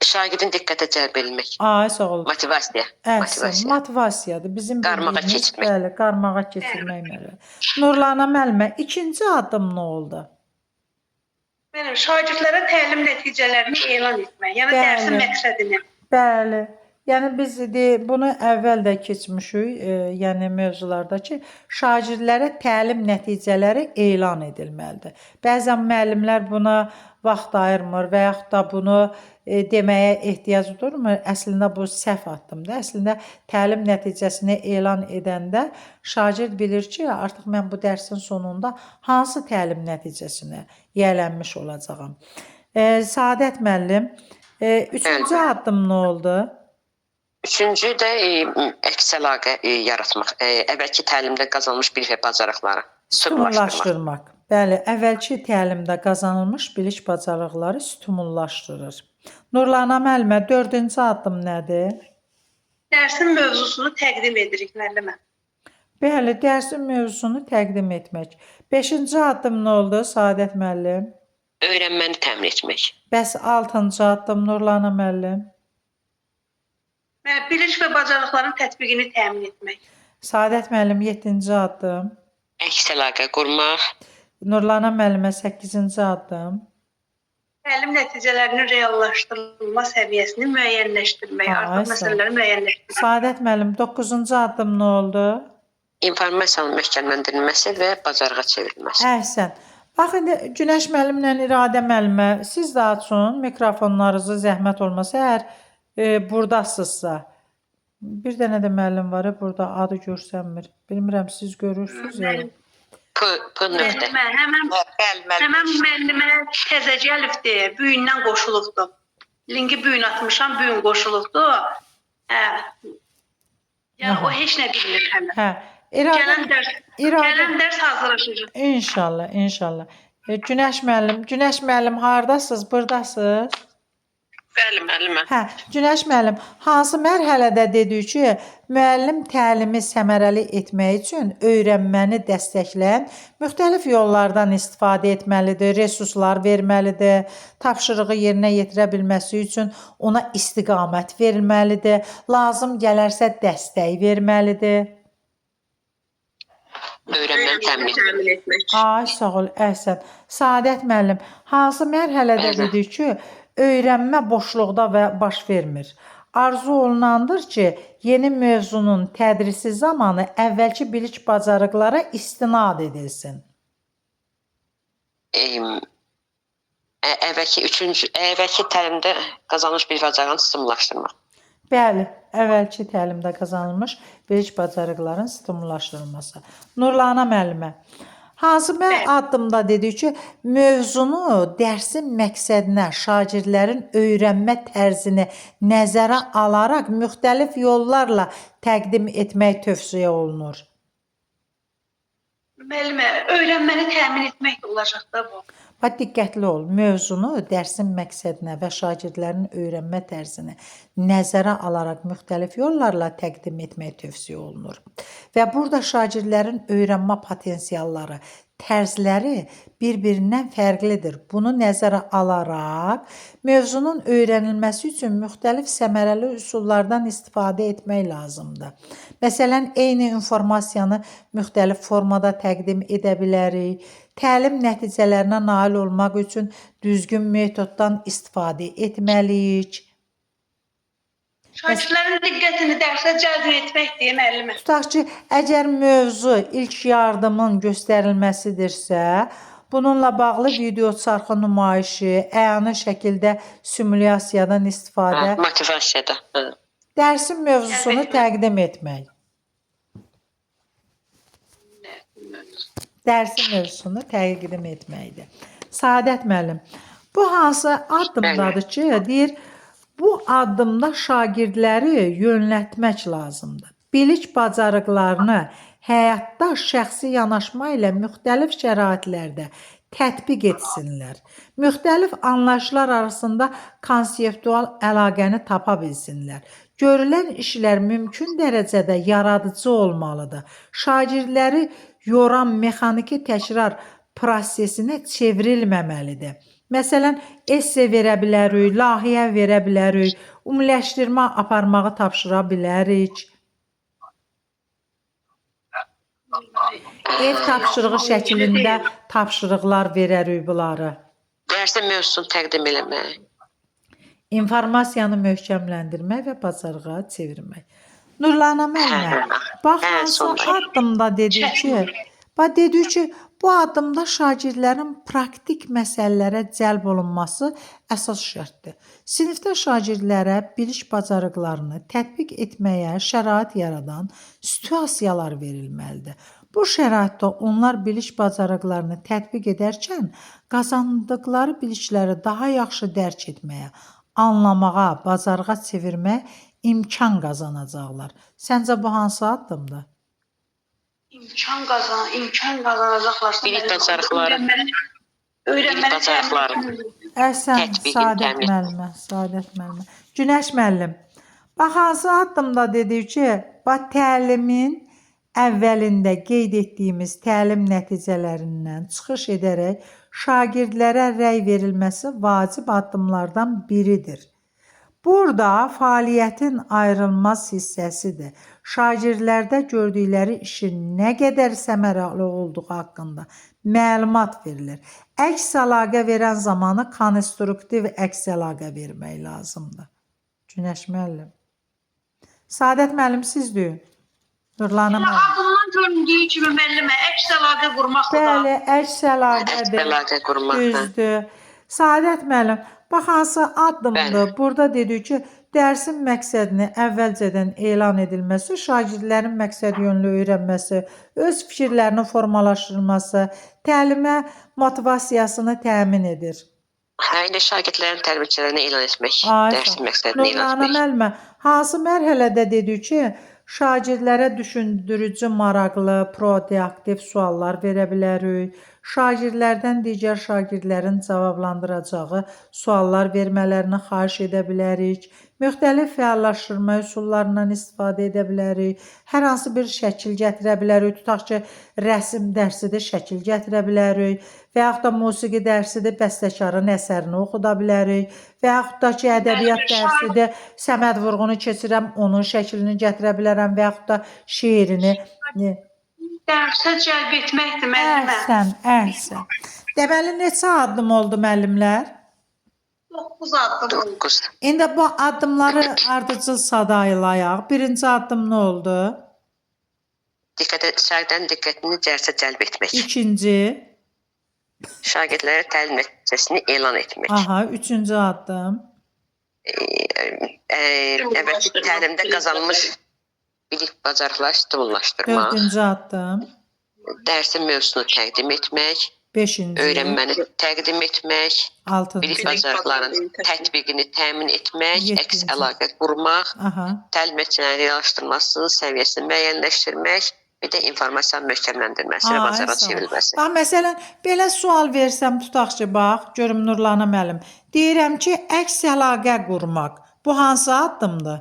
Şagirdin diqqətə cəlb edilmək. Ay, sağ ol. Motivasiya. Əhsən, motivasiyadır. Bizim Qarmağa bildiyimiz, keçirmək. bəli, qarmağa keçirmək məli. Nurlana müəllimə, ikinci addım nə oldu? Mənim şagirdlərə təlim nəticələrini elan etmək, yəni Bəli. dərsin məqsədini. Bəli. Yəni biz bunu əvvəl də keçmişik, yəni mövzularda ki, şagirdlərə təlim nəticələri elan edilməlidir. Bəzən müəllimlər buna vaxt ayırmır və yaxud da bunu deməyə ehtiyac durmur. Əslində bu səhv addımdır. Əslində təlim nəticəsini elan edəndə şagird bilir ki, artıq mən bu dərsin sonunda hansı təlim nəticəsinə yiyələnmiş olacağam. Saadət müəllim, üçüncü addım nə oldu? Üçüncü də əks əlaqə yaratmaq. Əvvəlki təlimdə qazanılmış bilik və bacarıqları Stimullaşdırmaq. Bəli, əvvəlki təlimdə qazanılmış bilik bacarıqları stimullaşdırır. Nurlana müəllimə, 4-cü addım nədir? Dərsin mövzusunu təqdim edirik müəllimə. Bəli, dərsin mövzusunu təqdim etmək. 5-ci addım nə oldu Saadət müəllim? öyrənməni təmin etmək. Bəs 6-cı addım Nurlana müəllim? Bilik və bacarıqların tətbiqini təmin etmək. Saadət müəllim 7-ci addım. Əks əlaqə qurmaq, Nurlana müəllimə 8-ci addım. Təlim nəticələrinin reallaşdırılma səviyyəsini müəyyənləşdirmək, Ay, artıq sağ ol. məsələləri müəyyənləşdirmək. Saadət müəllim 9-cu addım nə oldu? informasiyanın möhkəmləndirilməsi və bacarığa çevrilməsi. Əhsən. Bax indi Günəş müəllimlə İradə müəllimə siz də açın mikrofonlarınızı zəhmət olmasa əgər burdasınızsa. Bir dənə də müəllim var burada adı görsənmir. Bilmirəm siz görürsüz ya. P nöqtə. Həmən müəllimə təzə gəlibdi, bu gündən qoşulubdu. Linki bu gün atmışam, bu gün qoşulubdu. Hə. Ya o heç nə bilmir hələ. Hə. Gələn dərs hazırlaşır. İnşallah, inşallah. Günəş müəllim hardasınız? Burdasınız? Bəli, müəllimə. Hə, Günəş müəllim, hansı mərhələdə dedik ki, müəllim təlimi səmərəli etmək üçün öyrənməni dəstəkləyən müxtəlif yollardan istifadə etməlidir, resurslar verməlidir, tapşırığı yerinə yetirə bilməsi üçün ona istiqamət verilməlidir, lazım gələrsə dəstək verməlidir. Öyrənməni təmin etmək. Ay, sağ ol, əhsən. Saadət müəllim, hansı mərhələdə dedik ki, öyrənmə boşluqda və baş vermir. Arzu olunandır ki, yeni mövzunun tədrisi zamanı əvvəlki bilik bacarıqlara istinad edilsin. Əvvəlki təlimdə qazanılmış bilik bacarıqlarını stimullaşdırmaq. Bəli, əvvəlki təlimdə qazanılmış bilik bacarıqların stimullaşdırılması. Nurlana müəllimə, hansı addımda dedik ki, mövzunu dərsin məqsədinə, şagirdlərin öyrənmə tərzini nəzərə alaraq müxtəlif yollarla təqdim etmək tövsiyə olunur. Müəllimə, öyrənməni təmin etmək olacaq da bu. Bax, diqqətli ol, mövzunu dərsin məqsədinə və şagirdlərin öyrənmə tərzini nəzərə alaraq müxtəlif yollarla təqdim etmək tövsiyə olunur. Və burada şagirdlərin öyrənmə potensialları, tərzləri bir-birindən fərqlidir. Bunu nəzərə alaraq mövzunun öyrənilməsi üçün müxtəlif səmərəli üsullardan istifadə etmək lazımdır. Məsələn, eyni informasiyanı müxtəlif formada təqdim edə bilərik. Təlim nəticələrinə nail olmaq üçün düzgün metoddan istifadə etməliyik. Şagirdlərin diqqətini dərsə cəlb etməkdir, müəllimə. Tutaq ki, əgər mövzu ilk yardımın göstərilməsidirsə, bununla bağlı video çarxı nümayişi, əyani şəkildə simulyasiyadan istifadə, Motivasiyada. dərsin mövzusunu təqdim etmək. Dərsin mövzusunu təqdim etməkdir. Saadət müəllim, bu hansı addımdadır ki, deyir, bu addımda şagirdləri yönlətmək lazımdır. Bilik bacarıqlarını həyatda şəxsi yanaşma ilə müxtəlif şəraitlərdə tətbiq etsinlər. Müxtəlif anlayışlar arasında konseptual əlaqəni tapa bilsinlər. Görülən işlər mümkün dərəcədə yaradıcı olmalıdır. Şagirdləri yoran mexaniki təkrar prosesinə çevrilməməlidir. Məsələn, esse verə bilərik, layihə verə bilərik, ümumiləşdirmə aparmağı tapşıra bilərik. Ev tapşırığı şəklində tapşırıqlar verərik bunları. Dərsin mövzusunu təqdim eləmək. İnformasiyanı möhkəmləndirmək və bacarığa çevirmək. Nurlana müəllimə, bax hansı addımda dedik ki, bu addımda şagirdlərin praktik məsələlərə cəlb olunması əsas şərtdir. Sinifdə şagirdlərə bilik bacarıqlarını tətbiq etməyə şərait yaradan situasiyalar verilməlidir. Bu şəraitdə onlar bilik bacarıqlarını tətbiq edərkən qazandıqları bilikləri daha yaxşı dərk etməyə, anlamağa, bacarığa çevirməyə imkan qazanacaqlar. Səncə bu hansı addımdır? İmkan qazanacaqlar. Bilik bacarıqları. Bilik bacarıqları. Əhsən, Saadət müəllimə. Günəş müəllim, bax hansı addımda dedik ki, təlimin əvvəlində qeyd etdiyimiz təlim nəticələrindən çıxış edərək şagirdlərə rəy verilməsi vacib addımlardan biridir. Burada fəaliyyətin ayrılmaz hissəsidir. Şagirdlərdə gördükləri işin nə qədər səmərəli olduğu haqqında məlumat verilir. Əks əlaqə verən zamanı konstruktiv əks əlaqə vermək lazımdır. Günəş müəllim. Saadət müəllim, siz deyin. Nurlanə Amma müəllim. adından göründüyü kimi müəllimə əks əlaqə qurmaq da Bəli, əks əlaqədir. Əlaqə qurmaq. Hə. Düzdür. Səadət müəllim, bax hansı addımdır? Burada dedik ki, dərsin məqsədini əvvəlcədən elan edilməsi, şagirdlərin məqsədyönlü öyrənməsi, öz fikirlərini formalaşdırması, təlimə motivasiyasını təmin edir. Hə, ilə şagirdlərin tərbiyəçilərini elan etmək, Ay, dərsin məqsədini elan Nurlanə etmək. müəllimə, hansı mərhələdə dedik ki, şagirdlərə düşündürücü, maraqlı, proaktiv suallar verə bilərik. Şagirdlərdən digər şagirdlərin cavablandıracağı suallar vermələrini xahiş edə bilərik. Müxtəlif fəallaşdırma üsullarından istifadə edə bilərik. Hər hansı bir şəkil gətirə bilərik. Tutaq ki, rəsm dərsidir, şəkil gətirə bilərik. Və yaxud da musiqi dərsidir, bəstəkarın əsərini oxuda bilərik. Və yaxud da ki, ədəbiyyat dərsidir, Səməd Vurğunu keçirəm, onun şəklini gətirə bilərəm və yaxud da şeirini. Dərsə cəlb etməkdir müəllimə. Əhsən. Deməli, neçə addım oldu müəllimlər? 9 addım oldu. 9. İndi bu addımları ardıcıl sadalayaq. Birinci addım nə oldu? Şagirdlərin diqqətini dərsə cəlb etmək. İkinci. Şagirdlərə təlim nəticəsini elan etmək. Aha, üçüncü addım. Əvvəlki təlimdə qazanılmış bilik bacarıqları stimullaşdırmaq. Dördüncü addım. Dərsin mövzusunu təqdim etmək. Beşinci. Öyrənməni təqdim etmək. Altıncı. Bilik bacarıqlarının tətbiqini təmin etmək. Yeddinci. Əks əlaqə qurmaq. Aha. Təlim etkilərinin reallaşdırılması, səviyyəsini müəyyənləşdirmək. Bir də informasiyanın möhkəmləndirilməsi və bazara sağ ol. çevrilməsi. Bax, məsələn, belə sual versəm, tutaq ki, bax, görüm Nurlanə müəllim. Deyirəm ki, əks əlaqə qurmaq. Bu hansı addımdır?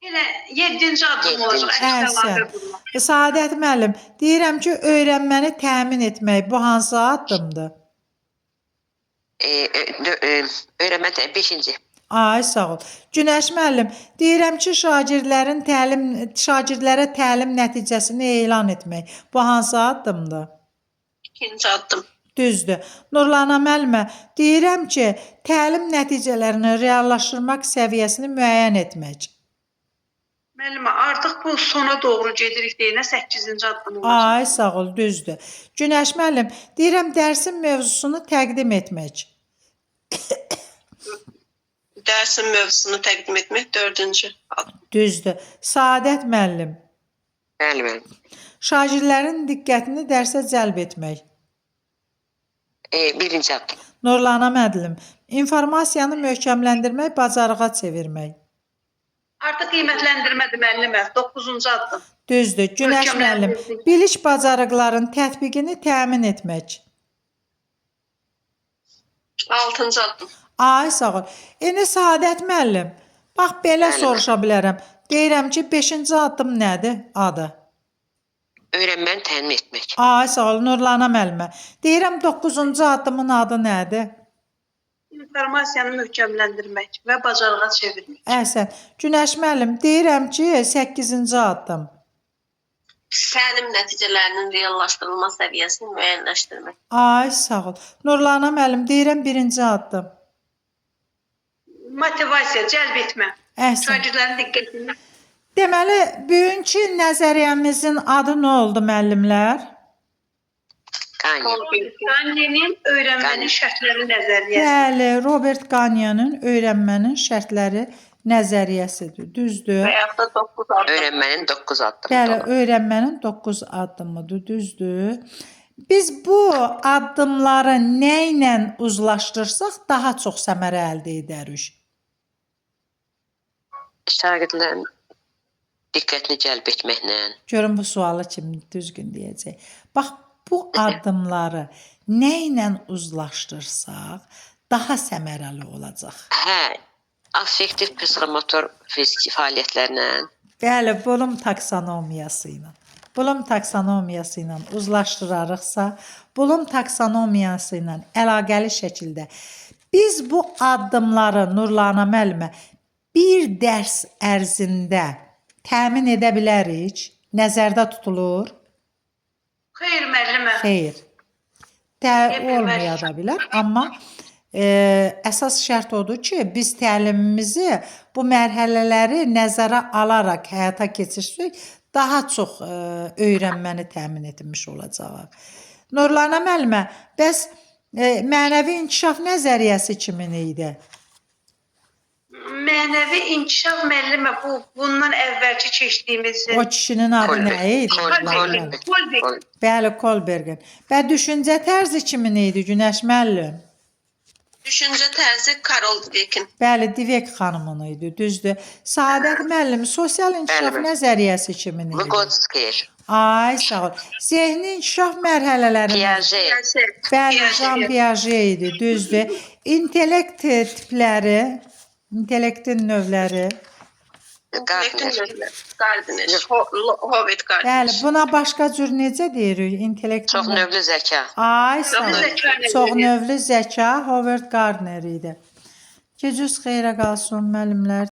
Elə 7-ci addım olacaq əks əlaqə Əhsən. qurmaq. Səadət müəllim, deyirəm ki, öyrənməni təmin etmək. Bu hansı addımdır? Öyrənmə 5-ci. Ay, sağ ol. Günəş müəllim, deyirəm ki, şagirdlərə təlim nəticəsini elan etmək. Bu hansı addımdır? 2-ci addım. Düzdür. Nurlanə müəllimə, deyirəm ki, təlim nəticələrini reallaşdırmaq səviyyəsini müəyyən etmək. Müəllimə, artıq bu sona doğru gedirik deyinə 8-ci addım olacaq. Ay, sağ ol, düzdür. Günəş müəllim, deyirəm dərsin mövzusunu təqdim etmək. Dərsin mövzusunu təqdim etmək 4-cü addım. Düzdür. Səadət müəllim, Bəli, bəli. şagirdlərin diqqətini dərsə cəlb etmək. 1-ci addım. Nurlanə müəllim, informasiyanı möhkəmləndirmək, bacarığa çevirmək. Artıq qiymətləndirmədir müəllimə, 9-cu addım. Düzdür. Günəş müəllim, bilik bacarıqların tətbiqini təmin etmək. 6-cı addım. Ay, sağ ol. İndi Səadət müəllim, bax belə Bəli. soruşa bilərəm. Deyirəm ki, 5-ci addım nədir? Adı. Öyrənməni təmin etmək. Ay, sağ ol, Nurlanə müəllimə. Deyirəm 9-cu addımın adı nədir? İnformasiyanı möhkəmləndirmək və bacarığa çevirmək. Əhsən. Günəş müəllim, deyirəm ki, 8-ci addım. Təlim nəticələrinin reallaşdırılma səviyyəsini müəyyənləşdirmək. Ay, sağ ol. Nurlanə müəllim, deyirəm 1-ci addım. Motivasiya, cəlb etmə. Əhsən. Şagirdlərin diqqətini. Deməli, bugünkü nəzəriyyəmizin adı nə oldu müəllimlər? Qanya. Ganyenin öyrənmənin şərtləri nəzəriyyəsi. Bəli, Robert Ganyanın öyrənmənin şərtləri nəzəriyyəsidir. Düzdür? Və yaxud da 9 addım. Öyrənmənin 9 addımı. Bəli, öyrənmənin 9 addımıdır, düzdür? Biz bu addımları nə ilə uzlaşdırsaq daha çox səmərə əldə edərik. Şagirdlərin diqqətini cəlb etməklə. Görün bu sualı kim düzgün deyəcək. Bax, bu addımları nə ilə uzlaşdırsaq daha səmərəli olacaq. Hə, affektiv psixomotor fiziki fəaliyyətlərlə. Bəli, Bloom taksonomiyası ilə. Bloom taksonomiyası ilə uzlaşdırarıqsa, Bloom taksonomiyası ilə əlaqəli şəkildə biz bu addımları Nurlanə müəllimə bir dərs ərzində təmin edə bilərik. Nəzərdə tutulur? Xeyr müəllimə. Xeyr. Olmaya da bilər, amma əsas şərt odur ki, biz təlimimizi bu mərhələləri nəzərə alaraq həyata keçirsək, daha çox öyrənməni təmin etmiş olacaq. Nurlana müəllimə, bəs mənəvi inkişaf nəzəriyyəsi kimin idi? Mənəvi inkişaf müəllimə bundan əvvəlki keçdiyimiz O kişinin adı Kolberg. nə idi? Kolberg. Kolberg. Bəli, Kolbergin. Və düşüncə tərzi kimin idi, Günəş müəllim? Düşüncə tərzi Karol Dweck'in. Bəli, Dweck xanımın idi, düzdür. Saadət müəllim, sosial inkişaf Bəli. nəzəriyyəsi kimin idi? Vygotsky, Ay, sağ ol. Zehni inkişaf mərhələləri. Piaget, Bəli, Jean Piaget idi, düzdür. İntellekt tipləri, intellektin növləri. Gardner. Gardner. Howard Gardner. Bəli, buna başqa cür necə deyirik? İntellektin Çox növlü zəka. Ay, sağ ol. zəka Çox nədir? növlü zəka Howard Gardner idi. Gecəniz xeyrə qalsın müəllimlər.